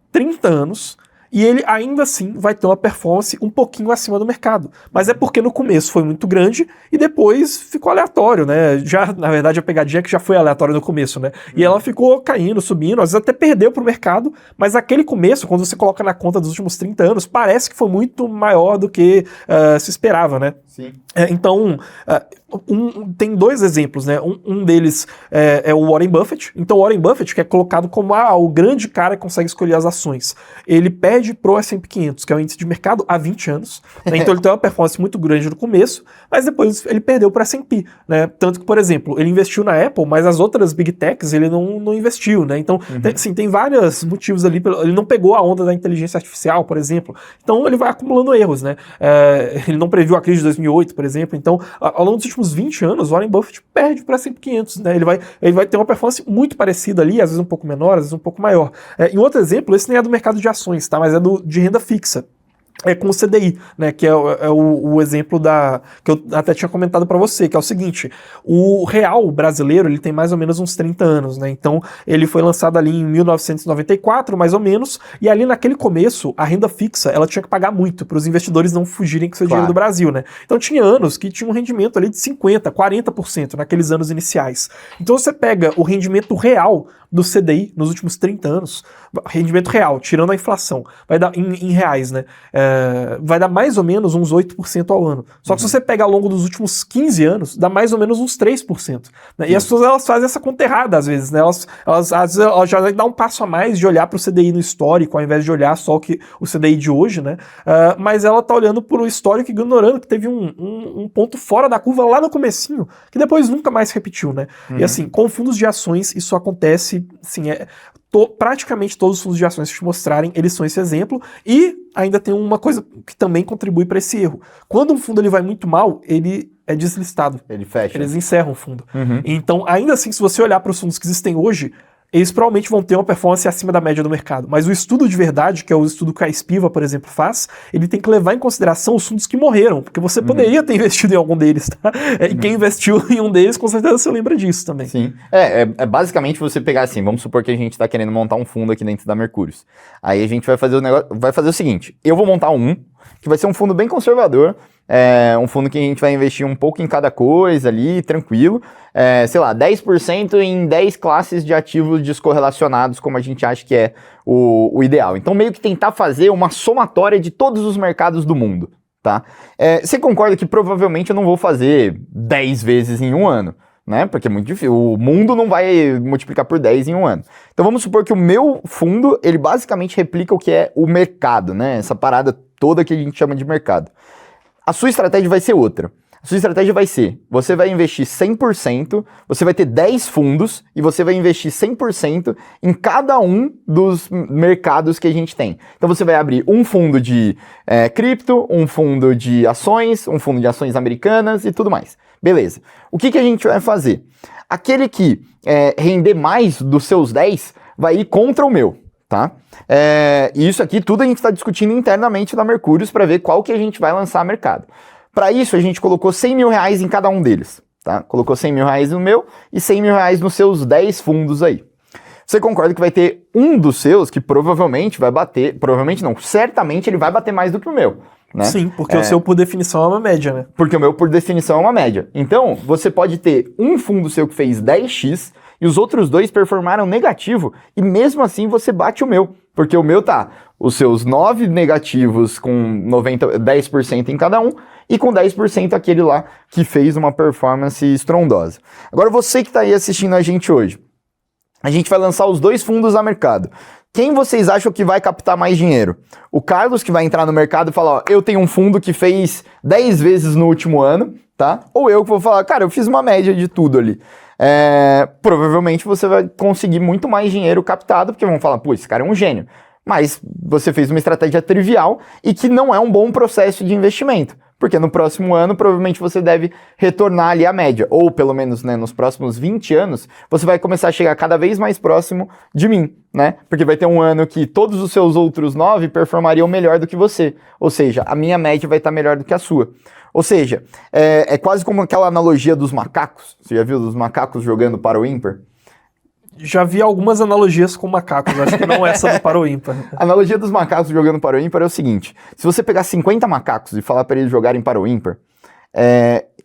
30 anos... e ele ainda assim vai ter uma performance um pouquinho acima do mercado. Mas é porque no começo foi muito grande e depois ficou aleatório, né? Já, na verdade, a pegadinha é que já foi aleatório no começo, né? E ela ficou caindo, subindo, às vezes até perdeu pro mercado, mas aquele começo, quando você coloca na conta dos últimos 30 anos, parece que foi muito maior do que se esperava, né? Sim. Então, Tem dois exemplos, né? Um deles é o Warren Buffett. Então, o Warren Buffett, que é colocado como o grande cara que consegue escolher as ações, ele perde pro S&P 500, que é o índice de mercado, há 20 anos. Né? Então, ele tem uma performance muito grande no começo, mas depois ele perdeu pro S&P. Né? Tanto que, por exemplo, ele investiu na Apple, mas as outras Big Techs ele não investiu. Né? Então, tem vários motivos ali. Ele não pegou a onda da inteligência artificial, por exemplo. Então, ele vai acumulando erros. Né? Ele não previu a crise de 2008, por exemplo. Então, ao longo dos últimos 20 anos, o Warren Buffett perde para S&P 500, né? Ele vai ter uma performance muito parecida ali, às vezes um pouco menor, às vezes um pouco maior. Em outro exemplo, esse nem é do mercado de ações, tá? Mas é de renda fixa. Com o CDI, né, que é o exemplo que eu até tinha comentado para você, que é o seguinte: o real brasileiro ele tem mais ou menos uns 30 anos, né, então ele foi lançado ali em 1994, mais ou menos, e ali naquele começo, a renda fixa, ela tinha que pagar muito para os investidores não fugirem com seu dinheiro do Brasil, né, então tinha anos que tinha um rendimento ali de 50%, 40% naqueles anos iniciais. Então você pega o rendimento real do CDI nos últimos 30 anos, rendimento real, tirando a inflação, vai dar em reais, né? Vai dar mais ou menos uns 8% ao ano. Só que se você pega ao longo dos últimos 15 anos, dá mais ou menos uns 3%. Né? E as pessoas elas fazem essa conta errada às vezes, né? Às vezes elas já dão um passo a mais de olhar para o CDI no histórico, ao invés de olhar só o CDI de hoje, né? Mas ela tá olhando para o histórico e ignorando que teve um ponto fora da curva lá no comecinho, que depois nunca mais repetiu, né? E assim, com fundos de ações, isso acontece, assim, praticamente todos os fundos de ações que te mostrarem, eles são esse exemplo, e ainda tem uma coisa que também contribui para esse erro. Quando um fundo ele vai muito mal, ele é deslistado. Ele fecha. Eles encerram o fundo. Então, ainda assim, se você olhar para os fundos que existem hoje, eles provavelmente vão ter uma performance acima da média do mercado. Mas o estudo de verdade, que é o estudo que a Espiva, por exemplo, faz, ele tem que levar em consideração os fundos que morreram, porque você poderia ter investido em algum deles, tá? E quem investiu em um deles, com certeza você lembra disso também. Sim. Basicamente você pegar assim, vamos supor que a gente está querendo montar um fundo aqui dentro da Mercúrios. Aí a gente vai fazer o seguinte, eu vou montar que vai ser um fundo bem conservador, um fundo que a gente vai investir um pouco em cada coisa ali, tranquilo, sei lá, 10% em 10 classes de ativos descorrelacionados, como a gente acha que é o ideal. Então meio que tentar fazer uma somatória de todos os mercados do mundo, tá? Você concorda que provavelmente eu não vou fazer 10 vezes em um ano, né? Porque é muito difícil, o mundo não vai multiplicar por 10 em um ano. Então vamos supor que o meu fundo, ele basicamente replica o que é o mercado, né? Essa parada toda que a gente chama de mercado. A sua estratégia vai ser outra. A sua estratégia vai ser, você vai investir 100%, você vai ter 10 fundos e você vai investir 100% em cada um dos mercados que a gente tem. Então você vai abrir um fundo de cripto, um fundo de ações, um fundo de ações americanas e tudo mais. Beleza. O que a gente vai fazer? Aquele que render mais dos seus 10 vai ir contra o meu. Tá? E isso aqui tudo a gente está discutindo internamente na Mercúrios para ver qual que a gente vai lançar a mercado. Para isso a gente colocou 100 mil reais em cada um deles, tá? Colocou 100 mil reais no meu e 100 mil reais nos seus 10 fundos aí. Você concorda que vai ter um dos seus que provavelmente vai bater, provavelmente não, certamente ele vai bater mais do que o meu. Né? Sim, porque o seu por definição é uma média, né? Porque o meu por definição é uma média. Então, você pode ter um fundo seu que fez 10x e os outros dois performaram negativo e mesmo assim você bate o meu. Porque o meu tá os seus 9 negativos com 10% em cada um e com 10% aquele lá que fez uma performance estrondosa. Agora você que tá aí assistindo a gente hoje, a gente vai lançar os dois fundos a mercado. Quem vocês acham que vai captar mais dinheiro? O Carlos, que vai entrar no mercado e falar, ó, eu tenho um fundo que fez 10 vezes no último ano, tá? Ou eu que vou falar, cara, eu fiz uma média de tudo ali. Provavelmente você vai conseguir muito mais dinheiro captado, porque vão falar, pô, esse cara é um gênio. Mas você fez uma estratégia trivial e que não é um bom processo de investimento. Porque no próximo ano, provavelmente você deve retornar ali a média. Ou pelo menos, né, nos próximos 20 anos, você vai começar a chegar cada vez mais próximo de mim, né? Porque vai ter um ano que todos os seus outros 9 performariam melhor do que você. Ou seja, a minha média vai estar melhor do que a sua. Ou seja, é quase como aquela analogia dos macacos. Você já viu dos macacos jogando para o ímpar? Já vi algumas analogias com macacos, acho que não essa do para o ímpar. A analogia dos macacos jogando para o ímpar é o seguinte, se você pegar 50 macacos e falar para eles jogarem para o ímpar,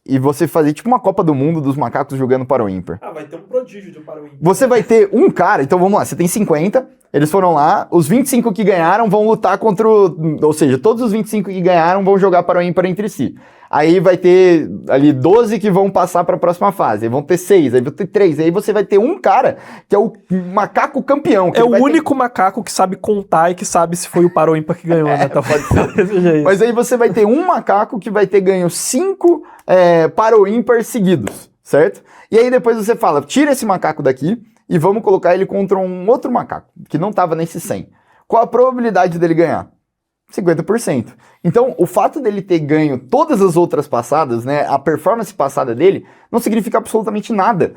e você fazer tipo uma Copa do Mundo dos macacos jogando para o ímpar. Vai ter um prodígio de para o ímpar. Você vai ter um cara, então vamos lá, você tem 50, Eles foram lá, os 25 que ganharam vão lutar contra ou seja, todos os 25 que ganharam vão jogar para o ímpar entre si. Aí vai ter ali 12 que vão passar para a próxima fase, aí vão ter 6, aí vão ter 3, aí você vai ter um cara que é o macaco campeão. Que é o único macaco que sabe contar e que sabe se foi o par ou ímpar que ganhou, né? Então, pode ser desse jeito. Mas aí você vai ter um macaco que vai ter ganho 5 par ou ímpar seguidos, certo? E aí depois você fala, tira esse macaco daqui e vamos colocar ele contra um outro macaco, que não estava nesse 100. Qual a probabilidade dele ganhar? 50%. Então, o fato dele ter ganho todas as outras passadas, né, a performance passada dele, não significa absolutamente nada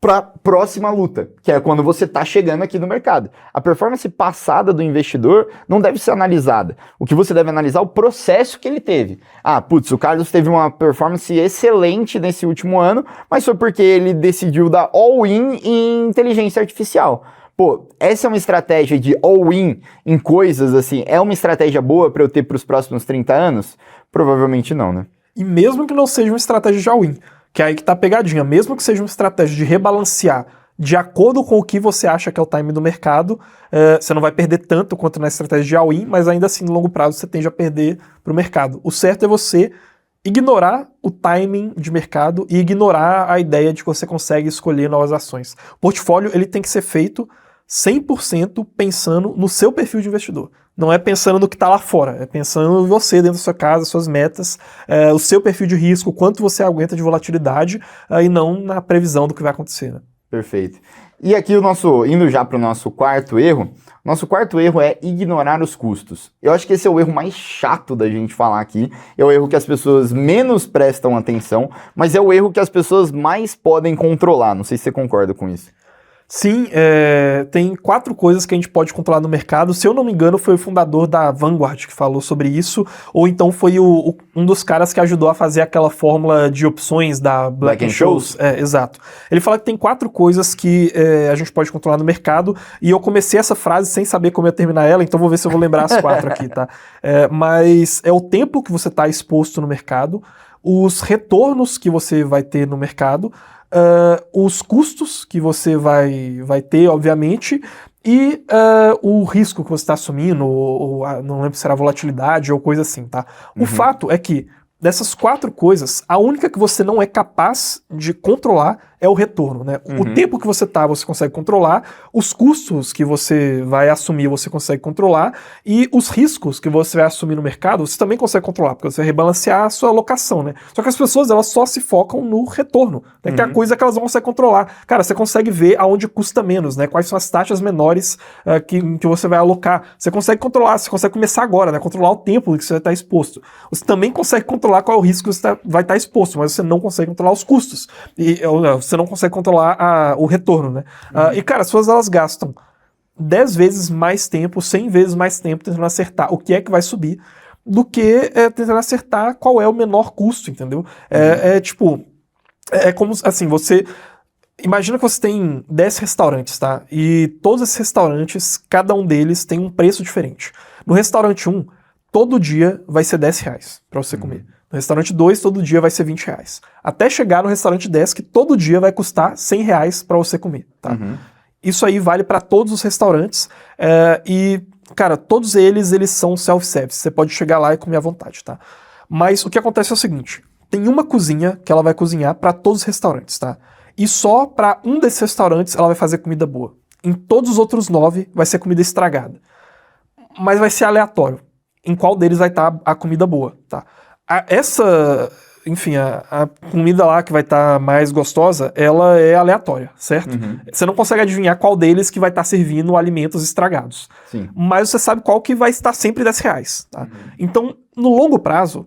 para a próxima luta, que é quando você está chegando aqui no mercado. A performance passada do investidor não deve ser analisada. O que você deve analisar é o processo que ele teve. Ah, putz, o Carlos teve uma performance excelente nesse último ano, mas foi porque ele decidiu dar all-in em inteligência artificial. Pô, essa é uma estratégia de all-in em coisas assim, é uma estratégia boa para eu ter para os próximos 30 anos? Provavelmente não, né? E mesmo que não seja uma estratégia de all-in, que é aí que tá a pegadinha, mesmo que seja uma estratégia de rebalancear de acordo com o que você acha que é o time do mercado, você não vai perder tanto quanto na estratégia de all-in, mas ainda assim, no longo prazo, você tende a perder para o mercado. O certo é você ignorar o timing de mercado e ignorar a ideia de que você consegue escolher novas ações. O portfólio ele tem que ser feito 100% pensando no seu perfil de investidor. Não é pensando no que está lá fora, é pensando em você dentro da sua casa, suas metas, o seu perfil de risco, quanto você aguenta de volatilidade e não na previsão do que vai acontecer. Né? Perfeito. E aqui indo já para o nosso quarto erro é ignorar os custos. Eu acho que esse é o erro mais chato da gente falar aqui, é o erro que as pessoas menos prestam atenção, mas é o erro que as pessoas mais podem controlar. Não sei se você concorda com isso. Sim, tem 4 coisas que a gente pode controlar no mercado. Se eu não me engano, foi o fundador da Vanguard que falou sobre isso, ou então foi um dos caras que ajudou a fazer aquela fórmula de opções da Black-Scholes. Exato. Ele fala que tem 4 coisas que a gente pode controlar no mercado, e eu comecei essa frase sem saber como ia terminar ela, então vou ver se eu vou lembrar as 4 aqui, tá? Mas é o tempo que você está exposto no mercado, os retornos que você vai ter no mercado, os custos que você vai ter, obviamente, e o risco que você está assumindo, ou não lembro se era volatilidade ou coisa assim, tá? O fato é que dessas 4 coisas, a única que você não é capaz de controlar é o retorno, né? O tempo que você consegue controlar, os custos que você vai assumir, você consegue controlar, e os riscos que você vai assumir no mercado, você também consegue controlar, porque você vai rebalancear a sua alocação, né? Só que as pessoas, elas só se focam no retorno, né? Que é a coisa que elas não conseguem controlar. Cara, você consegue ver aonde custa menos, né? Quais são as taxas menores que você vai alocar. Você consegue controlar, você consegue começar agora, né? Controlar o tempo que você vai estar exposto. Você também consegue controlar qual é o risco que você vai estar exposto, mas você não consegue controlar os custos. Você não consegue controlar o retorno, né? E, cara, as pessoas, elas gastam 10 vezes mais tempo, 100 vezes mais tempo tentando acertar o que é que vai subir do que tentando acertar qual é o menor custo, entendeu? É como, assim, você... Imagina que você tem 10 restaurantes, tá? E todos esses restaurantes, cada um deles tem um preço diferente. No restaurante 1, todo dia vai ser R$10 pra você comer. No restaurante 2, todo dia vai ser R$20. Até chegar no restaurante 10, que todo dia vai custar R$100 para você comer, tá? Isso aí vale para todos os restaurantes e, cara, todos eles são self-service. Você pode chegar lá e comer à vontade, tá? Mas o que acontece é o seguinte, tem uma cozinha que ela vai cozinhar para todos os restaurantes, tá? E só para um desses restaurantes ela vai fazer comida boa. Em todos os outros 9 vai ser comida estragada. Mas vai ser aleatório em qual deles vai estar a comida boa, tá? Enfim, a comida lá que vai estar mais gostosa, ela é aleatória, certo? Você não consegue adivinhar qual deles que vai estar servindo alimentos estragados. Sim. Mas você sabe qual que vai estar sempre R$10, tá? Então, no longo prazo,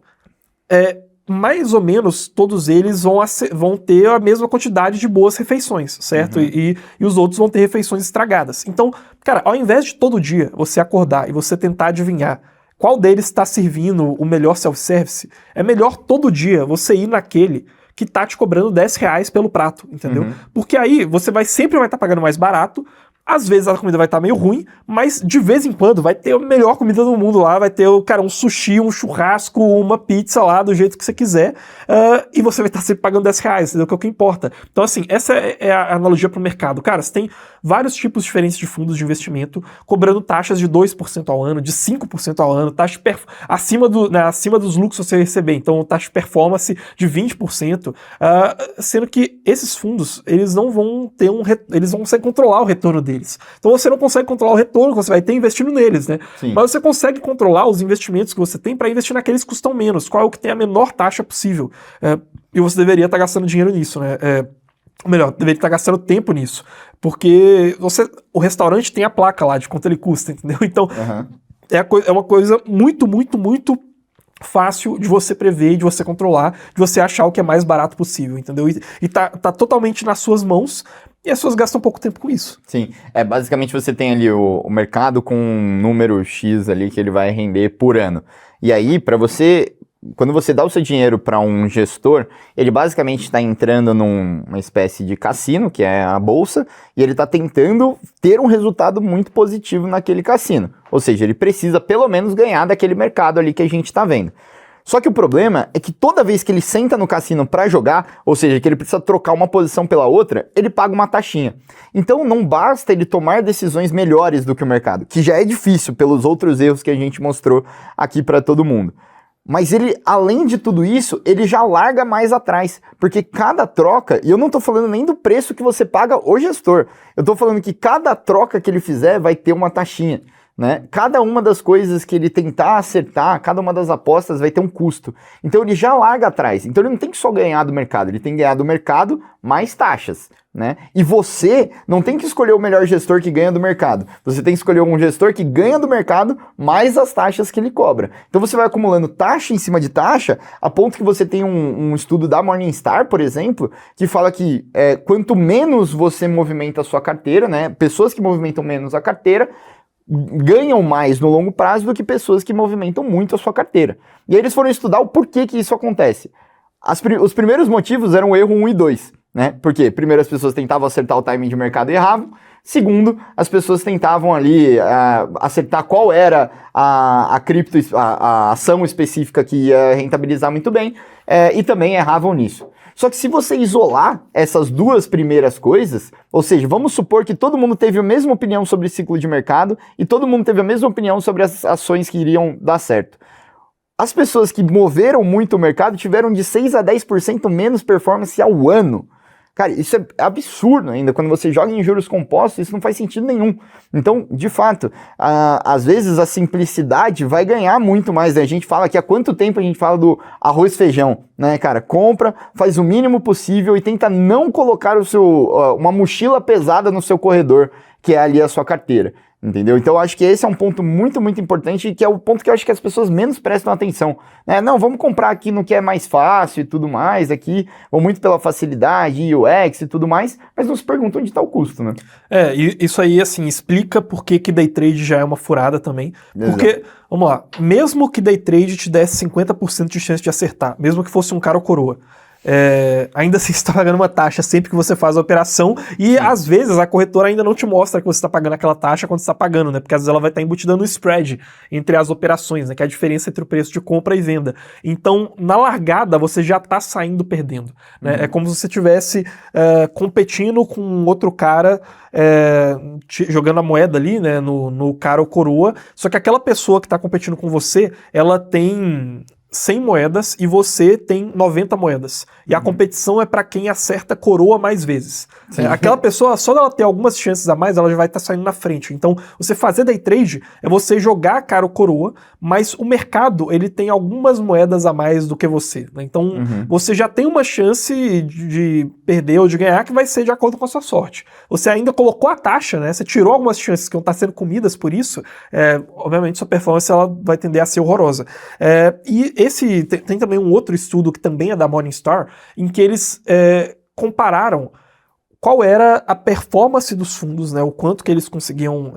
mais ou menos todos eles vão ter a mesma quantidade de boas refeições, certo? E os outros vão ter refeições estragadas. Então, cara, ao invés de todo dia você acordar e você tentar adivinhar qual deles está servindo o melhor self-service, é melhor todo dia você ir naquele que tá te cobrando R$10 pelo prato, entendeu? Porque aí você sempre vai estar pagando mais barato Às vezes a comida vai estar meio ruim, mas de vez em quando vai ter a melhor comida do mundo lá, vai ter, cara, um sushi, um churrasco, uma pizza lá, do jeito que você quiser, e você vai estar sempre pagando R$10, entendeu? Que é o que importa. Então, assim, essa é a analogia pro mercado. Cara, você tem vários tipos diferentes de fundos de investimento, cobrando taxas de 2% ao ano, de 5% ao ano, taxa acima dos lucros que você receber, então taxa de performance de 20%, sendo que esses fundos, eles não vão ter eles vão conseguir controlar o retorno deles. Então você não consegue controlar o retorno que você vai ter investindo neles, né? Sim. Mas você consegue controlar os investimentos que você tem para investir naqueles que custam menos, qual é o que tem a menor taxa possível. E você deveria estar gastando dinheiro nisso, né? Ou melhor, deveria estar gastando tempo nisso. Porque o restaurante tem a placa lá de quanto ele custa, entendeu? Então, é uma coisa muito, muito, muito fácil de você prever, de você controlar, de você achar o que é mais barato possível, entendeu? E tá totalmente nas suas mãos, e as pessoas gastam pouco tempo com isso. Sim, basicamente você tem ali o mercado com um número X ali que ele vai render por ano. E aí, quando você dá o seu dinheiro para um gestor, ele basicamente está entrando numa espécie de cassino, que é a bolsa, e ele está tentando ter um resultado muito positivo naquele cassino. Ou seja, ele precisa pelo menos ganhar daquele mercado ali que a gente está vendo. Só que o problema é que toda vez que ele senta no cassino para jogar, ou seja, que ele precisa trocar uma posição pela outra, ele paga uma taxinha. Então não basta ele tomar decisões melhores do que o mercado, que já é difícil pelos outros erros que a gente mostrou aqui para todo mundo. Mas ele, além de tudo isso, ele já larga mais atrás, porque cada troca, e eu não estou falando nem do preço que você paga o gestor, eu estou falando que cada troca que ele fizer vai ter uma taxinha. Né? Cada uma das coisas que ele tentar acertar, cada uma das apostas vai ter um custo. Então ele já larga atrás. Então ele não tem que só ganhar do mercado, ele tem que ganhar do mercado mais taxas. Né? E você não tem que escolher o melhor gestor que ganha do mercado. Você tem que escolher um gestor que ganha do mercado mais as taxas que ele cobra. Então você vai acumulando taxa em cima de taxa, a ponto que você tem um estudo da Morningstar, por exemplo, que fala que quanto menos você movimenta a sua carteira, né? Pessoas que movimentam menos a carteira ganham mais no longo prazo do que pessoas que movimentam muito a sua carteira. E aí eles foram estudar o porquê que isso acontece. Os primeiros motivos eram o erro 1 e 2, né? Porque primeiro as pessoas tentavam acertar o timing de mercado e erravam. Segundo, as pessoas tentavam ali acertar qual era a ação específica que ia rentabilizar muito bem, e também erravam nisso. Só que se você isolar essas duas primeiras coisas, ou seja, vamos supor que todo mundo teve a mesma opinião sobre ciclo de mercado e todo mundo teve a mesma opinião sobre as ações que iriam dar certo. As pessoas que moveram muito o mercado tiveram de 6 a 10% menos performance ao ano. Cara, isso é absurdo ainda. Quando você joga em juros compostos, isso não faz sentido nenhum. Então, de fato, às vezes a simplicidade vai ganhar muito mais. Né? A gente fala que há quanto tempo a gente fala do arroz e feijão, né, cara? Compra, faz o mínimo possível e tenta não colocar uma mochila pesada no seu corredor, que é ali a sua carteira. Entendeu? Então eu acho que esse é um ponto muito, muito importante e que é o ponto que eu acho que as pessoas menos prestam atenção. Né? Não, vamos comprar aqui no que é mais fácil e tudo mais, aqui, ou muito pela facilidade, UX e tudo mais, mas não se perguntam onde está o custo, né? E isso aí, assim, explica por que day trade já é uma furada também. Exato. Porque, vamos lá, mesmo que day trade te desse 50% de chance de acertar, mesmo que fosse um cara ou coroa, ainda assim você está pagando uma taxa sempre que você faz a operação e às vezes a corretora ainda não te mostra que você está pagando aquela taxa quando você está pagando, né? Porque às vezes ela vai estar embutida no spread entre as operações, né? Que é a diferença entre o preço de compra e venda. Então, na largada, você já está saindo perdendo, né? É como se você estivesse competindo com outro cara jogando a moeda ali, né? No cara ou coroa, só que aquela pessoa que está competindo com você, ela tem 100 moedas e você tem 90 moedas. E a competição é para quem acerta coroa mais vezes. Aquela pessoa, só dela ter algumas chances a mais, ela já vai estar saindo na frente. Então, você fazer day trade é você jogar a cara ou coroa, mas o mercado, ele tem algumas moedas a mais do que você. Né? Então, você já tem uma chance de perder ou de ganhar que vai ser de acordo com a sua sorte. Você ainda colocou a taxa, né? Você tirou algumas chances que vão estar sendo comidas por isso, obviamente sua performance ela vai tender a ser horrorosa. Tem também um outro estudo que também é da Morningstar, em que eles compararam qual era a performance dos fundos, né, o quanto que eles conseguiam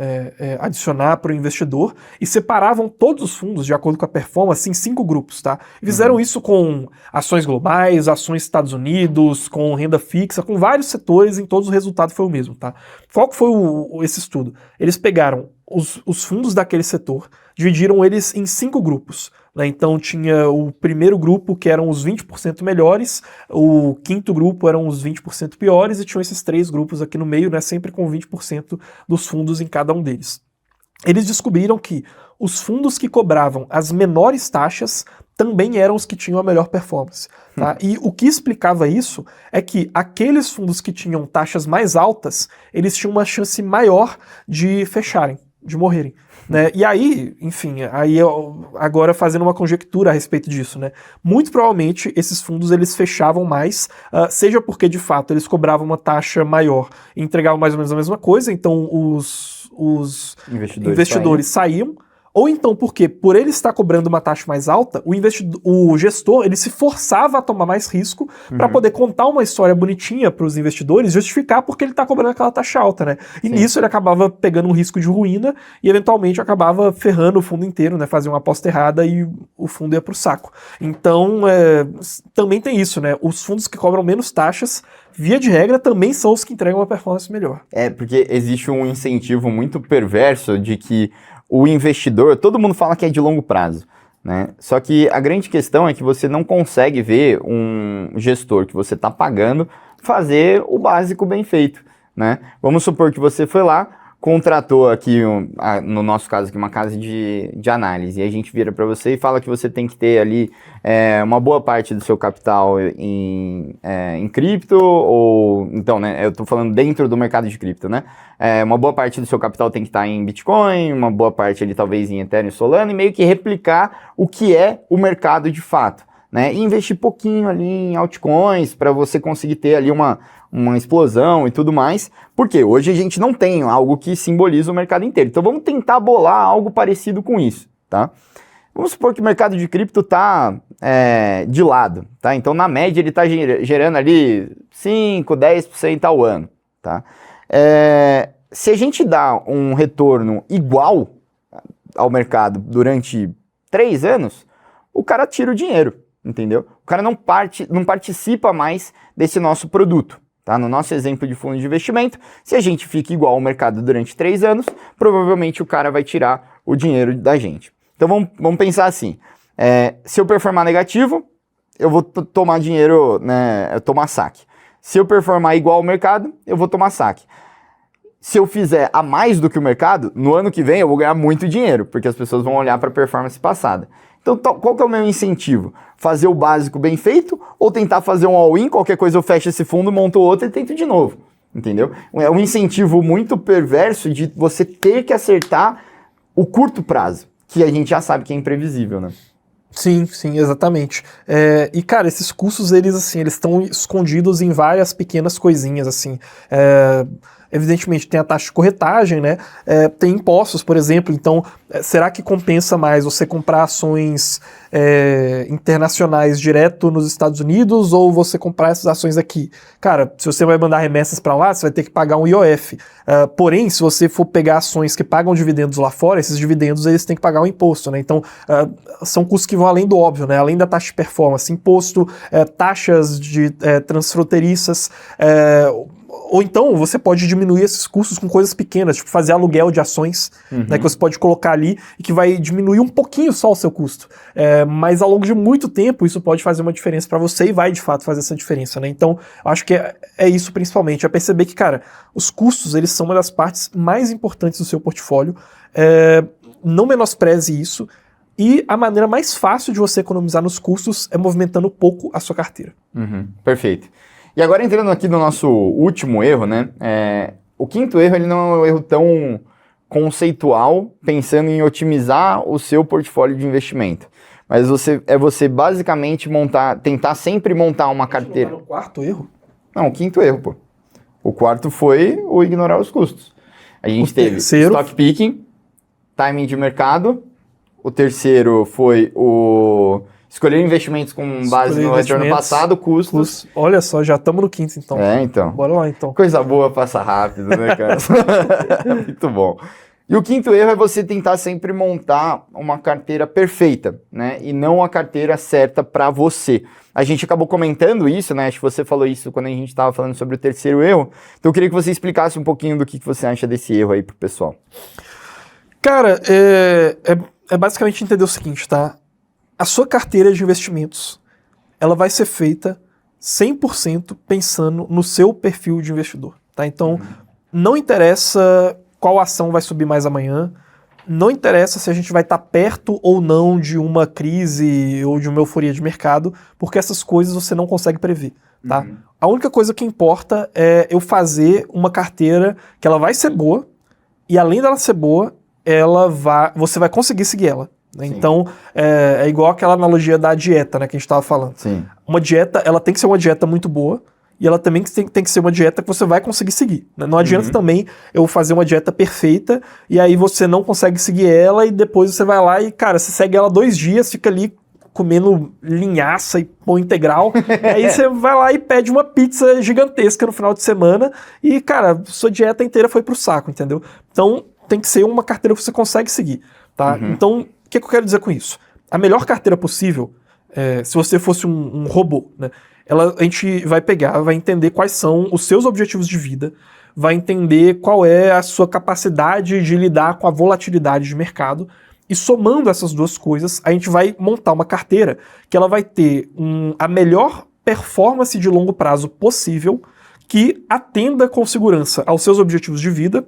adicionar para o investidor, e separavam todos os fundos de acordo com a performance em 5 grupos, tá? E fizeram isso com ações globais, ações Estados Unidos, com renda fixa, com vários setores, em todos o resultado foi o mesmo, tá? Qual que foi esse estudo? Eles pegaram os fundos daquele setor, dividiram eles em 5 grupos. Então tinha o primeiro grupo, que eram os 20% melhores, o quinto grupo eram os 20% piores, e tinham esses 3 grupos aqui no meio, né, sempre com 20% dos fundos em cada um deles. Eles descobriram que os fundos que cobravam as menores taxas também eram os que tinham a melhor performance. Tá? E o que explicava isso é que aqueles fundos que tinham taxas mais altas, eles tinham uma chance maior de fecharem, de morrerem. Né? E aí, enfim, agora fazendo uma conjectura a respeito disso, né? Muito provavelmente esses fundos eles fechavam mais, seja porque de fato eles cobravam uma taxa maior e entregavam mais ou menos a mesma coisa, então os investidores saíam. Ou então porque, por ele estar cobrando uma taxa mais alta, o gestor ele se forçava a tomar mais risco para poder contar uma história bonitinha para os investidores, justificar porque ele está cobrando aquela taxa alta, né? E nisso ele acabava pegando um risco de ruína e eventualmente acabava ferrando o fundo inteiro, né? Fazia uma aposta errada e o fundo ia para o saco. Então, também tem isso, né? Os fundos que cobram menos taxas, via de regra, também são os que entregam uma performance melhor. Porque existe um incentivo muito perverso de que o investidor, todo mundo fala que é de longo prazo, né? Só que a grande questão é que você não consegue ver um gestor que você está pagando fazer o básico bem feito, né? Vamos supor que você foi lá, contratou aqui, no nosso caso aqui, uma casa de análise, e a gente vira para você e fala que você tem que ter ali uma boa parte do seu capital em cripto, ou então, né, eu estou falando dentro do mercado de cripto, né? Uma boa parte do seu capital tem que estar em Bitcoin, uma boa parte ali talvez em Ethereum e Solana, e meio que replicar o que é o mercado de fato, né? E investir pouquinho ali em altcoins para você conseguir ter ali uma explosão e tudo mais, porque hoje a gente não tem algo que simboliza o mercado inteiro. Então vamos tentar bolar algo parecido com isso, tá? Vamos supor que o mercado de cripto está de lado, tá? Então na média ele está gerando ali 5, 10% ao ano, tá? Se a gente dá um retorno igual ao mercado durante 3 anos, o cara tira o dinheiro, entendeu? O cara não participa mais desse nosso produto. Tá? No nosso exemplo de fundo de investimento, se a gente fica igual ao mercado durante 3 anos, provavelmente o cara vai tirar o dinheiro da gente. Então vamos pensar assim, se eu performar negativo, eu vou tomar dinheiro, né, tomar saque. Se eu performar igual ao mercado, eu vou tomar saque. Se eu fizer a mais do que o mercado, no ano que vem eu vou ganhar muito dinheiro, porque as pessoas vão olhar para a performance passada. Então, qual que é o meu incentivo? Fazer o básico bem feito ou tentar fazer um all-in, qualquer coisa eu fecho esse fundo, monto outro e tento de novo, entendeu? É um incentivo muito perverso de você ter que acertar o curto prazo, que a gente já sabe que é imprevisível, né? Sim, exatamente. E, cara, esses custos, eles estão escondidos em várias pequenas coisinhas, assim. Evidentemente tem a taxa de corretagem, né? Tem impostos, por exemplo. Então, será que compensa mais você comprar ações internacionais direto nos Estados Unidos ou você comprar essas ações aqui? Cara, se você vai mandar remessas para lá, você vai ter que pagar um IOF. Porém, se você for pegar ações que pagam dividendos lá fora, esses dividendos eles têm que pagar um imposto, né? Então, são custos que vão além do óbvio, né? Além da taxa de performance, imposto, taxas de transfronteiriças, ou então você pode diminuir esses custos com coisas pequenas, tipo fazer aluguel de ações, né, que você pode colocar ali e que vai diminuir um pouquinho só o seu custo. Mas ao longo de muito tempo isso pode fazer uma diferença para você e vai de fato fazer essa diferença, né? Então eu acho que é isso principalmente, é perceber que, cara, os custos eles são uma das partes mais importantes do seu portfólio. Não menospreze isso. E a maneira mais fácil de você economizar nos custos é movimentando pouco a sua carteira. Perfeito. E agora entrando aqui no nosso último erro, né? O quinto erro ele não é um erro tão conceitual, pensando em otimizar o seu portfólio de investimento. Mas você basicamente tentar sempre montar uma carteira. O quarto erro? Não, o quinto erro, pô. O quarto foi o ignorar os custos. A gente teve stock picking, timing de mercado. O terceiro foi o Escolher investimentos com base no retorno passado, custos. Olha só, já estamos no quinto, então. Então. Bora lá, então. Coisa boa passa rápido, né, cara? Muito bom. E o quinto erro é você tentar sempre montar uma carteira perfeita, né? E não a carteira certa para você. A gente acabou comentando isso, né? Acho que você falou isso quando a gente estava falando sobre o terceiro erro. Então eu queria que você explicasse um pouquinho do que você acha desse erro aí pro pessoal. Cara, é basicamente entender o seguinte, tá? A sua carteira de investimentos, ela vai ser feita 100% pensando no seu perfil de investidor, tá? Então, não interessa qual ação vai subir mais amanhã, não interessa se a gente vai estar perto ou não de uma crise ou de uma euforia de mercado, porque essas coisas você não consegue prever, tá? A única coisa que importa é eu fazer uma carteira que ela vai ser boa, e além dela ser boa, você vai conseguir seguir ela. Né? Então, é igual aquela analogia da dieta, né, que a gente estava falando. Sim. Uma dieta, ela tem que ser uma dieta muito boa, e ela também tem que ser uma dieta que você vai conseguir seguir. Né? Não adianta também eu fazer uma dieta perfeita, e aí você não consegue seguir ela, e depois você vai lá e, cara, você segue ela 2 dias, fica ali comendo linhaça e pão integral, aí você vai lá e pede uma pizza gigantesca no final de semana, e, cara, sua dieta inteira foi pro saco, entendeu? Então, tem que ser uma carteira que você consegue seguir, tá? Então, o que eu quero dizer com isso? A melhor carteira possível, se você fosse um robô, né? A gente vai pegar, vai entender quais são os seus objetivos de vida, vai entender qual é a sua capacidade de lidar com a volatilidade de mercado, e somando essas duas coisas, a gente vai montar uma carteira que ela vai ter a melhor performance de longo prazo possível, que atenda com segurança aos seus objetivos de vida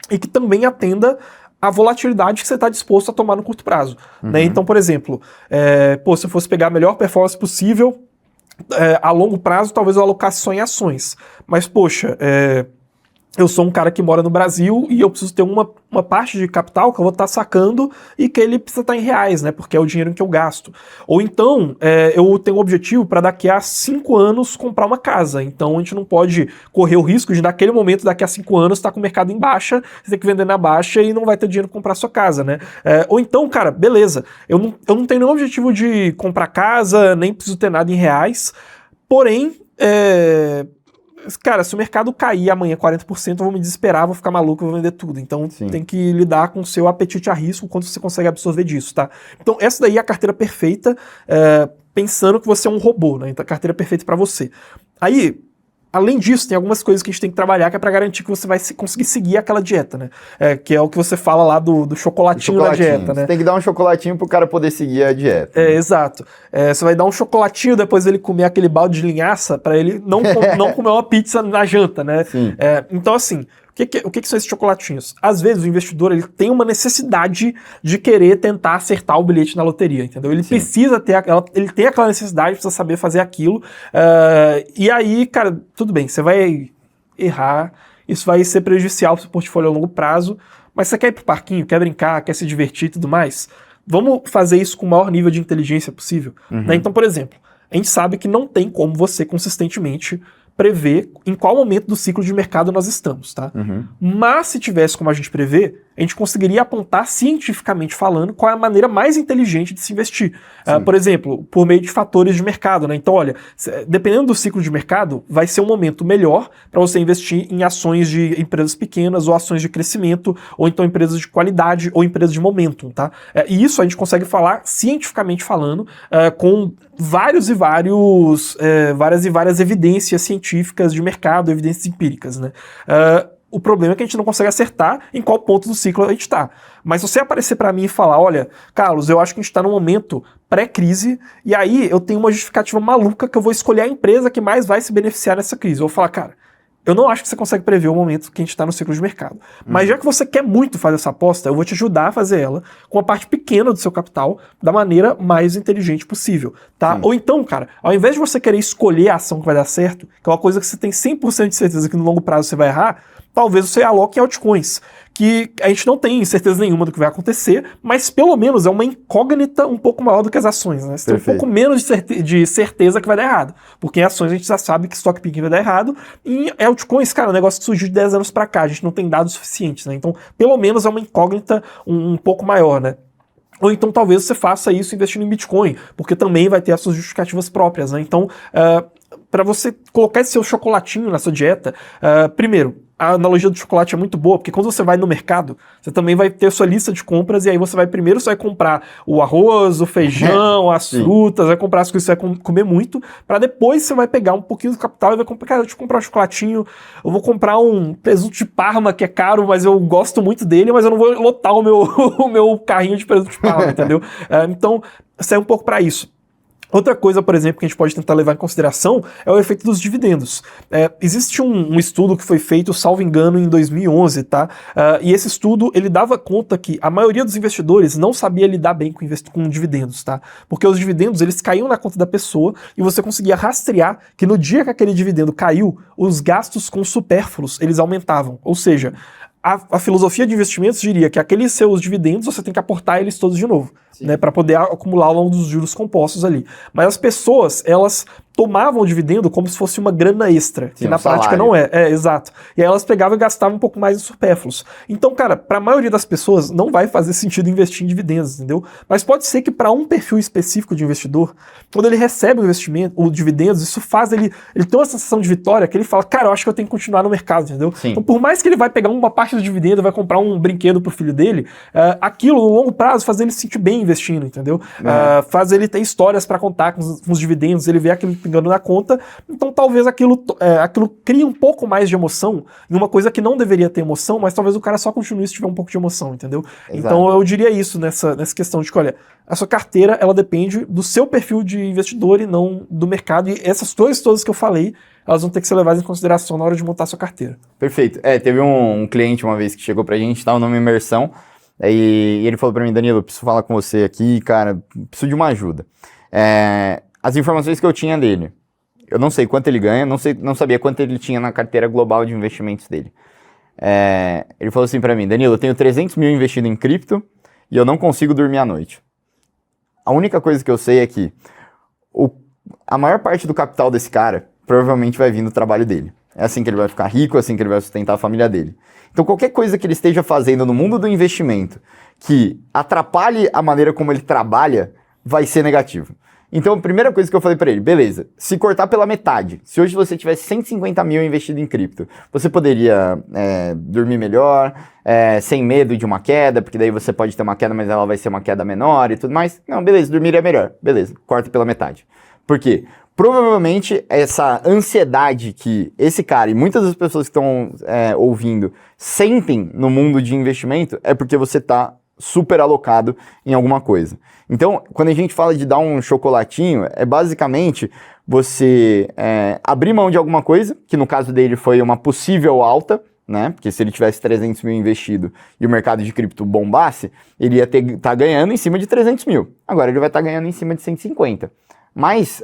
e que também atenda a volatilidade que você está disposto a tomar no curto prazo. Né? Então, por exemplo, se eu fosse pegar a melhor performance possível, a longo prazo, talvez eu alocasse só em ações. Mas, poxa, eu sou um cara que mora no Brasil e eu preciso ter uma parte de capital que eu vou estar sacando e que ele precisa estar em reais, né? Porque é o dinheiro que eu gasto. Ou então, eu tenho um objetivo para daqui a 5 anos comprar uma casa. Então, a gente não pode correr o risco de, naquele momento, daqui a 5 anos, estar com o mercado em baixa, você tem que vender na baixa e não vai ter dinheiro para comprar sua casa, né? Ou então, cara, beleza, eu não tenho nenhum objetivo de comprar casa, nem preciso ter nada em reais, porém, cara, se o mercado cair amanhã 40%, eu vou me desesperar, vou ficar maluco, vou vender tudo. Então, tem que lidar com o seu apetite a risco, quanto você consegue absorver disso, tá? Então, essa daí é a carteira perfeita, pensando que você é um robô, né? Então, a carteira perfeita para você. Aí, além disso, tem algumas coisas que a gente tem que trabalhar que é para garantir que você vai conseguir seguir aquela dieta, né? Que é o que você fala lá do chocolatinho da dieta, né? Você tem que dar um chocolatinho pro cara poder seguir a dieta. Exato. Você vai dar um chocolatinho depois dele comer aquele balde de linhaça para ele não comer uma pizza na janta, né? Então, assim, o que são esses chocolatinhos? Às vezes o investidor ele tem uma necessidade de querer tentar acertar o bilhete na loteria, entendeu? Ele precisa ter ele tem aquela necessidade, precisa saber fazer aquilo. E aí, cara, tudo bem, você vai errar, isso vai ser prejudicial para o seu portfólio a longo prazo, mas você quer ir pro parquinho, quer brincar, quer se divertir e tudo mais? Vamos fazer isso com o maior nível de inteligência possível. Né? Então, por exemplo, a gente sabe que não tem como você consistentemente prever em qual momento do ciclo de mercado nós estamos, tá? Mas se tivesse como a gente prever, a gente conseguiria apontar cientificamente falando qual é a maneira mais inteligente de se investir. Por exemplo, por meio de fatores de mercado, né? Então, olha, dependendo do ciclo de mercado, vai ser um momento melhor para você investir em ações de empresas pequenas ou ações de crescimento, ou então empresas de qualidade ou empresas de momentum, tá? E isso a gente consegue falar cientificamente falando, com várias evidências científicas de mercado, evidências empíricas, né? O problema é que a gente não consegue acertar em qual ponto do ciclo a gente está. Mas se você aparecer para mim e falar, olha, Carlos, eu acho que a gente está num momento pré-crise, e aí eu tenho uma justificativa maluca que eu vou escolher a empresa que mais vai se beneficiar nessa crise. Eu vou falar, cara, eu não acho que você consegue prever o momento que a gente está no ciclo de mercado. Mas já que você quer muito fazer essa aposta, eu vou te ajudar a fazer ela com a parte pequena do seu capital da maneira mais inteligente possível, tá? Ou então, cara, ao invés de você querer escolher a ação que vai dar certo, que é uma coisa que você tem 100% de certeza que no longo prazo você vai errar, talvez você aloque em altcoins, que a gente não tem certeza nenhuma do que vai acontecer, mas pelo menos é uma incógnita um pouco maior do que as ações, né? Você tem um pouco menos de certeza que vai dar errado, porque em ações a gente já sabe que stock picking vai dar errado, e em altcoins, cara, é um negócio que surgiu de 10 anos pra cá, a gente não tem dados suficientes, né? Então, pelo menos é uma incógnita um pouco maior, né? Ou então talvez você faça isso investindo em Bitcoin, porque também vai ter as suas justificativas próprias, né? Então, para você colocar esse seu chocolatinho na sua dieta, primeiro, a analogia do chocolate é muito boa, porque quando você vai no mercado, você também vai ter sua lista de compras, e aí você vai comprar o arroz, o feijão, as frutas, vai comprar as coisas que você vai comer muito, para depois você vai pegar um pouquinho do capital e vai comprar, cara, deixa eu comprar um chocolatinho, eu vou comprar um presunto de Parma, que é caro, mas eu gosto muito dele, mas eu não vou lotar o meu carrinho de presunto de Parma, entendeu? Então, sai um pouco para isso. Outra coisa, por exemplo, que a gente pode tentar levar em consideração é o efeito dos dividendos. Existe um estudo que foi feito, salvo engano, em 2011, tá? E esse estudo, ele dava conta que a maioria dos investidores não sabia lidar bem com dividendos, tá? Porque os dividendos, eles caíam na conta da pessoa e você conseguia rastrear que no dia que aquele dividendo caiu, os gastos com supérfluos, eles aumentavam. Ou seja, a filosofia de investimentos diria que aqueles seus dividendos você tem que aportar eles todos de novo, né, para poder acumular ao longo dos juros compostos ali. Mas as pessoas, elas tomavam o dividendo como se fosse uma grana extra, que na prática não é. Exato. E aí elas pegavam e gastavam um pouco mais em supérfluos. Então, cara, para a maioria das pessoas não vai fazer sentido investir em dividendos, entendeu? Mas pode ser que para um perfil específico de investidor, quando ele recebe o dividendos, isso faz ele ter uma sensação de vitória, que ele fala, cara, eu acho que eu tenho que continuar no mercado, entendeu? Sim. Então, por mais que ele vai pegar uma parte do dividendo e vai comprar um brinquedo pro filho dele, aquilo, no longo prazo, faz ele se sentir bem investindo, entendeu? Faz ele ter histórias para contar com os dividendos, ele vê aquilo pingando na conta, então talvez aquilo crie um pouco mais de emoção em uma coisa que não deveria ter emoção, mas talvez o cara só continue se tiver um pouco de emoção, entendeu? Exato. Então eu diria isso nessa questão de que, olha, a sua carteira, ela depende do seu perfil de investidor e não do mercado, e essas coisas todas que eu falei, elas vão ter que ser levadas em consideração na hora de montar a sua carteira. Perfeito. Teve um cliente uma vez que chegou pra gente, tava numa imersão, e ele falou pra mim, Danilo, eu preciso falar com você aqui, cara, preciso de uma ajuda. As informações que eu tinha dele, eu não sei quanto ele ganha, não sabia quanto ele tinha na carteira global de investimentos dele. Ele falou assim pra mim, Danilo, eu tenho 300 mil investido em cripto e eu não consigo dormir à noite. A única coisa que eu sei é que a maior parte do capital desse cara provavelmente vai vir do trabalho dele. É assim que ele vai ficar rico, é assim que ele vai sustentar a família dele. Então qualquer coisa que ele esteja fazendo no mundo do investimento que atrapalhe a maneira como ele trabalha, vai ser negativo. Então a primeira coisa que eu falei pra ele, beleza, se cortar pela metade, se hoje você tivesse 150 mil investido em cripto, você poderia dormir melhor, sem medo de uma queda, porque daí você pode ter uma queda, mas ela vai ser uma queda menor e tudo mais. Não, beleza, dormiria melhor, beleza, corta pela metade. Por quê? Provavelmente essa ansiedade que esse cara e muitas das pessoas que estão ouvindo sentem no mundo de investimento é porque você está super alocado em alguma coisa. Então, quando a gente fala de dar um chocolatinho, é basicamente você abrir mão de alguma coisa, que no caso dele foi uma possível alta, né? Porque se ele tivesse 300 mil investido e o mercado de cripto bombasse, ele ia estar ganhando em cima de 300 mil. Agora ele vai estar ganhando em cima de 150. Mas,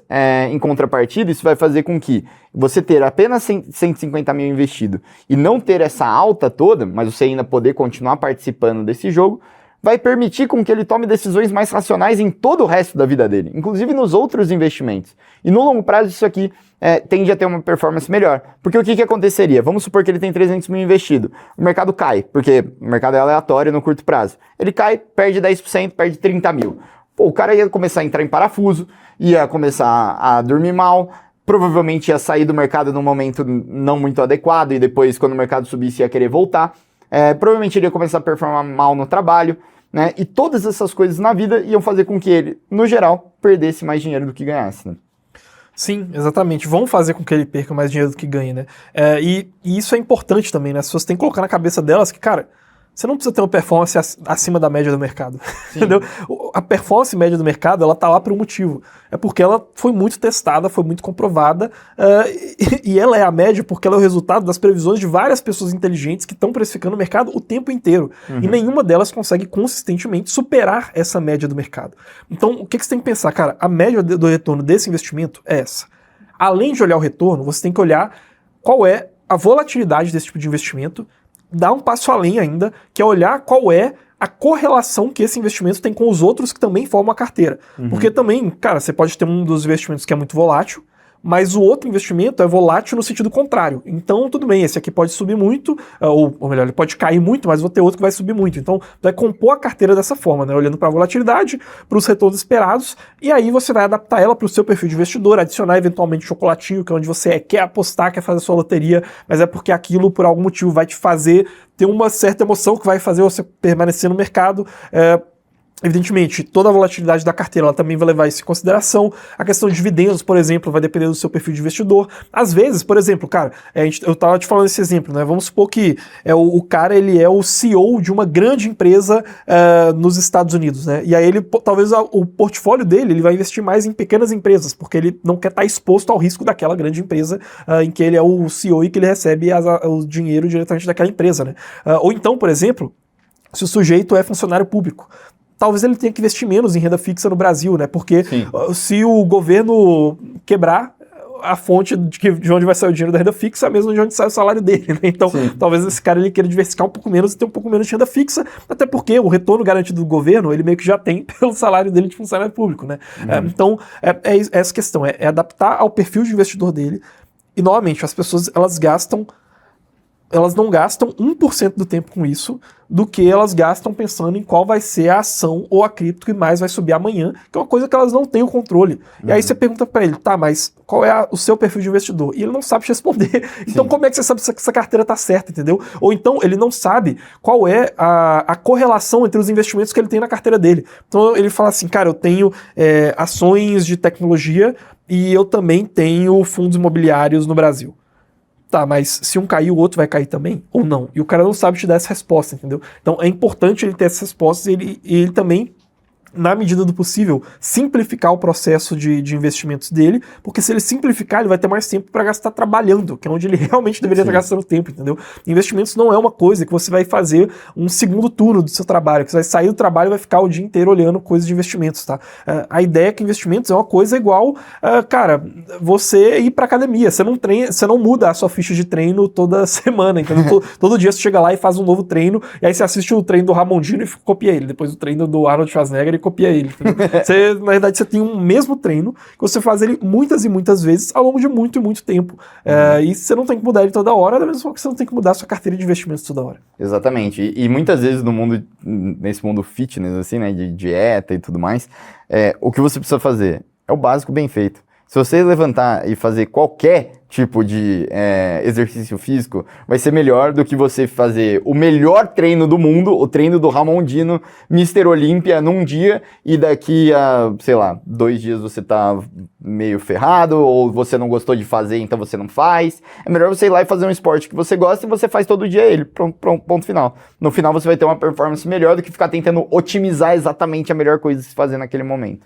em contrapartida, isso vai fazer com que você ter apenas 150 mil investido e não ter essa alta toda, mas você ainda poder continuar participando desse jogo, vai permitir com que ele tome decisões mais racionais em todo o resto da vida dele, inclusive nos outros investimentos. E no longo prazo isso aqui tende a ter uma performance melhor. Porque o que aconteceria? Vamos supor que ele tem 300 mil investido, o mercado cai, porque o mercado é aleatório no curto prazo. Ele cai, perde 10%, perde 30 mil. Pô, o cara ia começar a entrar em parafuso, ia começar a dormir mal, provavelmente ia sair do mercado num momento não muito adequado e depois, quando o mercado subisse, ia querer voltar. Provavelmente ele ia começar a performar mal no trabalho, né? E todas essas coisas na vida iam fazer com que ele, no geral, perdesse mais dinheiro do que ganhasse, né? Sim, exatamente. Vão fazer com que ele perca mais dinheiro do que ganhe, né? E isso é importante também, né? As pessoas têm que colocar na cabeça delas que, cara, você não precisa ter uma performance acima da média do mercado, entendeu? A performance média do mercado, ela tá lá por um motivo. É porque ela foi muito testada, foi muito comprovada, e ela é a média porque ela é o resultado das previsões de várias pessoas inteligentes que estão precificando o mercado o tempo inteiro. Uhum. E nenhuma delas consegue consistentemente superar essa média do mercado. Então, o que você tem que pensar? Cara, a média do retorno desse investimento é essa. Além de olhar o retorno, você tem que olhar qual é a volatilidade desse tipo de investimento, dar um passo além ainda, que é olhar qual é a correlação que esse investimento tem com os outros que também formam a carteira. Uhum. Porque também, cara, você pode ter um dos investimentos que é muito volátil, mas o outro investimento é volátil no sentido contrário. Então, tudo bem, esse aqui pode subir muito, ou melhor, ele pode cair muito, mas vou ter outro que vai subir muito. Então, vai compor a carteira dessa forma, né? Olhando para a volatilidade, para os retornos esperados, e aí você vai adaptar ela para o seu perfil de investidor, adicionar eventualmente chocolatinho, que é onde você quer apostar, quer fazer a sua loteria, mas é porque aquilo, por algum motivo, vai te fazer ter uma certa emoção que vai fazer você permanecer no mercado. Evidentemente, toda a volatilidade da carteira ela também vai levar isso em consideração. A questão de dividendos, por exemplo, vai depender do seu perfil de investidor. Às vezes, por exemplo, cara, eu tava te falando esse exemplo, né? Vamos supor que o cara ele é o CEO de uma grande empresa nos Estados Unidos, né? E aí ele, talvez o portfólio dele, ele vai investir mais em pequenas empresas, porque ele não quer estar exposto ao risco daquela grande empresa em que ele é o CEO e que ele recebe o dinheiro diretamente daquela empresa, né? Ou então, por exemplo, se o sujeito é funcionário público, talvez ele tenha que investir menos em renda fixa no Brasil, né? Porque se o governo quebrar, a fonte de onde vai sair o dinheiro da renda fixa é a mesma de onde sai o salário dele, né? Então, talvez esse cara ele queira diversificar um pouco menos e ter um pouco menos de renda fixa, até porque o retorno garantido do governo, ele meio que já tem pelo salário dele de funcionário público, né? Então, é essa questão, é adaptar ao perfil de investidor dele. E, novamente, as pessoas, elas não gastam 1% do tempo com isso, do que elas gastam pensando em qual vai ser a ação ou a cripto que mais vai subir amanhã, que é uma coisa que elas não têm o controle. E aí você pergunta para ele, tá, mas qual é o seu perfil de investidor? E ele não sabe te responder. Então como é que você sabe se essa carteira tá certa, entendeu? Ou então ele não sabe qual é a correlação entre os investimentos que ele tem na carteira dele. Então ele fala assim, cara, eu tenho ações de tecnologia e eu também tenho fundos imobiliários no Brasil. Tá, mas se um cair, o outro vai cair também? Ou não? E o cara não sabe te dar essa resposta, entendeu? Então é importante ele ter essas respostas e ele também, na medida do possível, simplificar o processo de investimentos dele, porque se ele simplificar, ele vai ter mais tempo para gastar trabalhando, que é onde ele realmente deveria estar gastando tempo, entendeu? Investimentos não é uma coisa que você vai fazer um segundo turno do seu trabalho, que você vai sair do trabalho e vai ficar o dia inteiro olhando coisas de investimentos, tá? A ideia é que investimentos é uma coisa igual, cara, você ir pra academia, você não muda a sua ficha de treino toda semana, entendeu? Todo dia você chega lá e faz um novo treino, e aí você assiste o treino do Ramondino e copia ele, depois o treino do Arnold Schwarzenegger copia ele. Na verdade, você tem um mesmo treino que você faz ele muitas e muitas vezes ao longo de muito e muito tempo. E você não tem que mudar ele toda hora, da mesma forma que você não tem que mudar a sua carteira de investimentos toda hora. Exatamente. E muitas vezes nesse mundo fitness, assim, né, de dieta e tudo mais, o que você precisa fazer é o básico bem feito. Se você levantar e fazer qualquer tipo de exercício físico, vai ser melhor do que você fazer o melhor treino do mundo, o treino do Ramondino, Mr. Olímpia, num dia, e daqui a, sei lá, 2 dias você tá meio ferrado, ou você não gostou de fazer, então você não faz. É melhor você ir lá e fazer um esporte que você gosta e você faz todo dia ele, ponto final. No final você vai ter uma performance melhor do que ficar tentando otimizar exatamente a melhor coisa a se fazer naquele momento.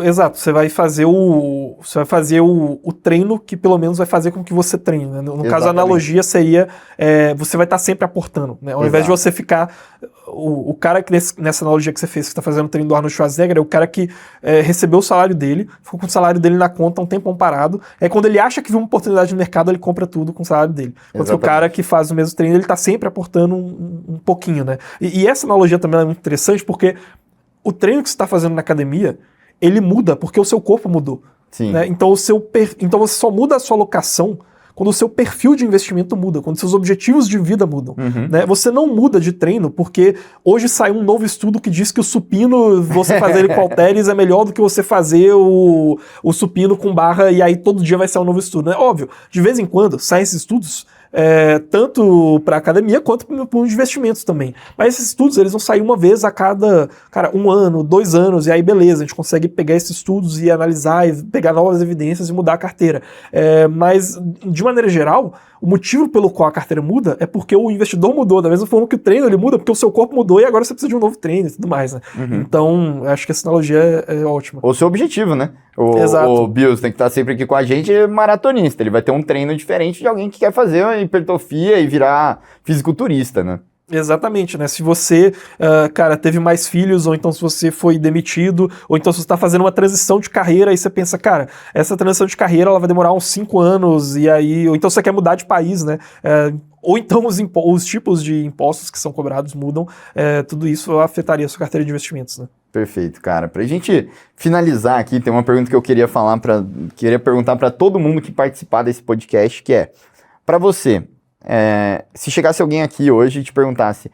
Exato. Você vai fazer o treino que pelo menos vai fazer com que você treine, né? No caso, a analogia seria você vai estar sempre aportando, né? Ao invés de você ficar... O cara que nessa analogia que você fez, que está fazendo o treino do Arnold Schwarzenegger, é o cara que recebeu o salário dele, ficou com o salário dele na conta um tempão parado. Quando ele acha que viu uma oportunidade no mercado, ele compra tudo com o salário dele. Enquanto o cara que faz o mesmo treino, ele está sempre aportando um pouquinho, né? E essa analogia também é muito interessante, porque o treino que você está fazendo na academia, ele muda porque o seu corpo mudou. Né? Então você só muda a sua alocação quando o seu perfil de investimento muda, quando seus objetivos de vida mudam. Né? Você não muda de treino porque hoje saiu um novo estudo que diz que o supino, você fazer ele com halteres é melhor do que você fazer o supino com barra, e aí todo dia vai sair um novo estudo. Né? Óbvio, de vez em quando saem esses estudos, tanto para academia quanto para os investimentos também. Mas esses estudos eles vão sair uma vez a cada 1 ano, 2 anos, e aí beleza, a gente consegue pegar esses estudos e analisar e pegar novas evidências e mudar a carteira. Mas, de maneira geral, o motivo pelo qual a carteira muda é porque o investidor mudou, da mesma forma que o treino ele muda, porque o seu corpo mudou e agora você precisa de um novo treino e tudo mais, né? Então, acho que essa analogia é ótima. O seu objetivo, né? O Bills tem que estar sempre aqui com a gente, maratonista. Ele vai ter um treino diferente de alguém que quer fazer uma hipertrofia e virar fisiculturista, né? Exatamente, né? Se você, teve mais filhos, ou então se você foi demitido, ou então se você está fazendo uma transição de carreira, aí você pensa, cara, essa transição de carreira ela vai demorar uns 5 anos, e aí, ou então você quer mudar de país, né? Ou então os tipos de impostos que são cobrados mudam, tudo isso afetaria a sua carteira de investimentos, né? Perfeito, cara. Pra gente finalizar aqui, tem uma pergunta que eu queria perguntar para todo mundo que participar desse podcast, que é, para você, se chegasse alguém aqui hoje e te perguntasse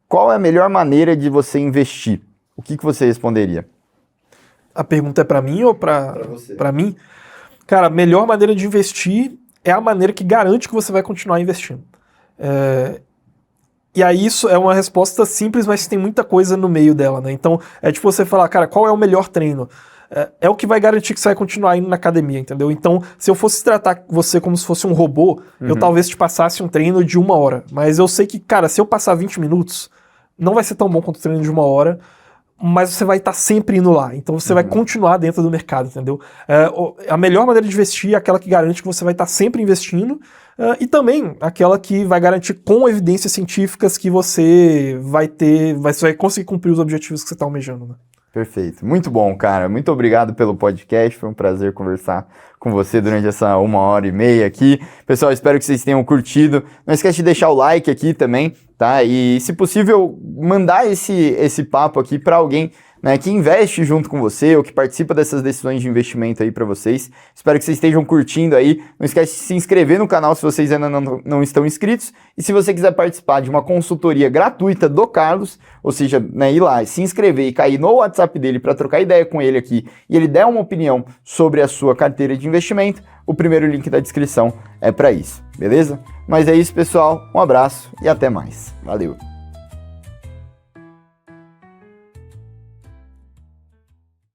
qual é a melhor maneira de você investir, o que você responderia? A pergunta é para mim ou para mim? Cara, a melhor maneira de investir é a maneira que garante que você vai continuar investindo. E aí isso é uma resposta simples, mas tem muita coisa no meio dela, né? Então, é tipo você falar, cara, qual é o melhor treino? É o que vai garantir que você vai continuar indo na academia, entendeu? Então, se eu fosse tratar você como se fosse um robô, eu talvez te passasse um treino de 1 hora. Mas eu sei que, cara, se eu passar 20 minutos, não vai ser tão bom quanto o treino de 1 hora, mas você vai estar sempre indo lá. Então você vai continuar dentro do mercado, entendeu? A melhor maneira de investir é aquela que garante que você vai estar sempre investindo e também aquela que vai garantir com evidências científicas que você vai conseguir cumprir os objetivos que você está almejando, né? Perfeito. Muito bom, cara. Muito obrigado pelo podcast. Foi um prazer conversar com você durante essa 1h30 aqui. Pessoal, espero que vocês tenham curtido. Não esquece de deixar o like aqui também, tá? E, se possível, mandar esse papo aqui para alguém, né, que investe junto com você ou que participa dessas decisões de investimento aí para vocês. Espero que vocês estejam curtindo aí. Não esquece de se inscrever no canal se vocês ainda não estão inscritos. E se você quiser participar de uma consultoria gratuita do Carlos, ou seja, né, ir lá, se inscrever e cair no WhatsApp dele para trocar ideia com ele aqui e ele der uma opinião sobre a sua carteira de investimento, o primeiro link da descrição é para isso, beleza? Mas é isso, pessoal. Um abraço e até mais. Valeu!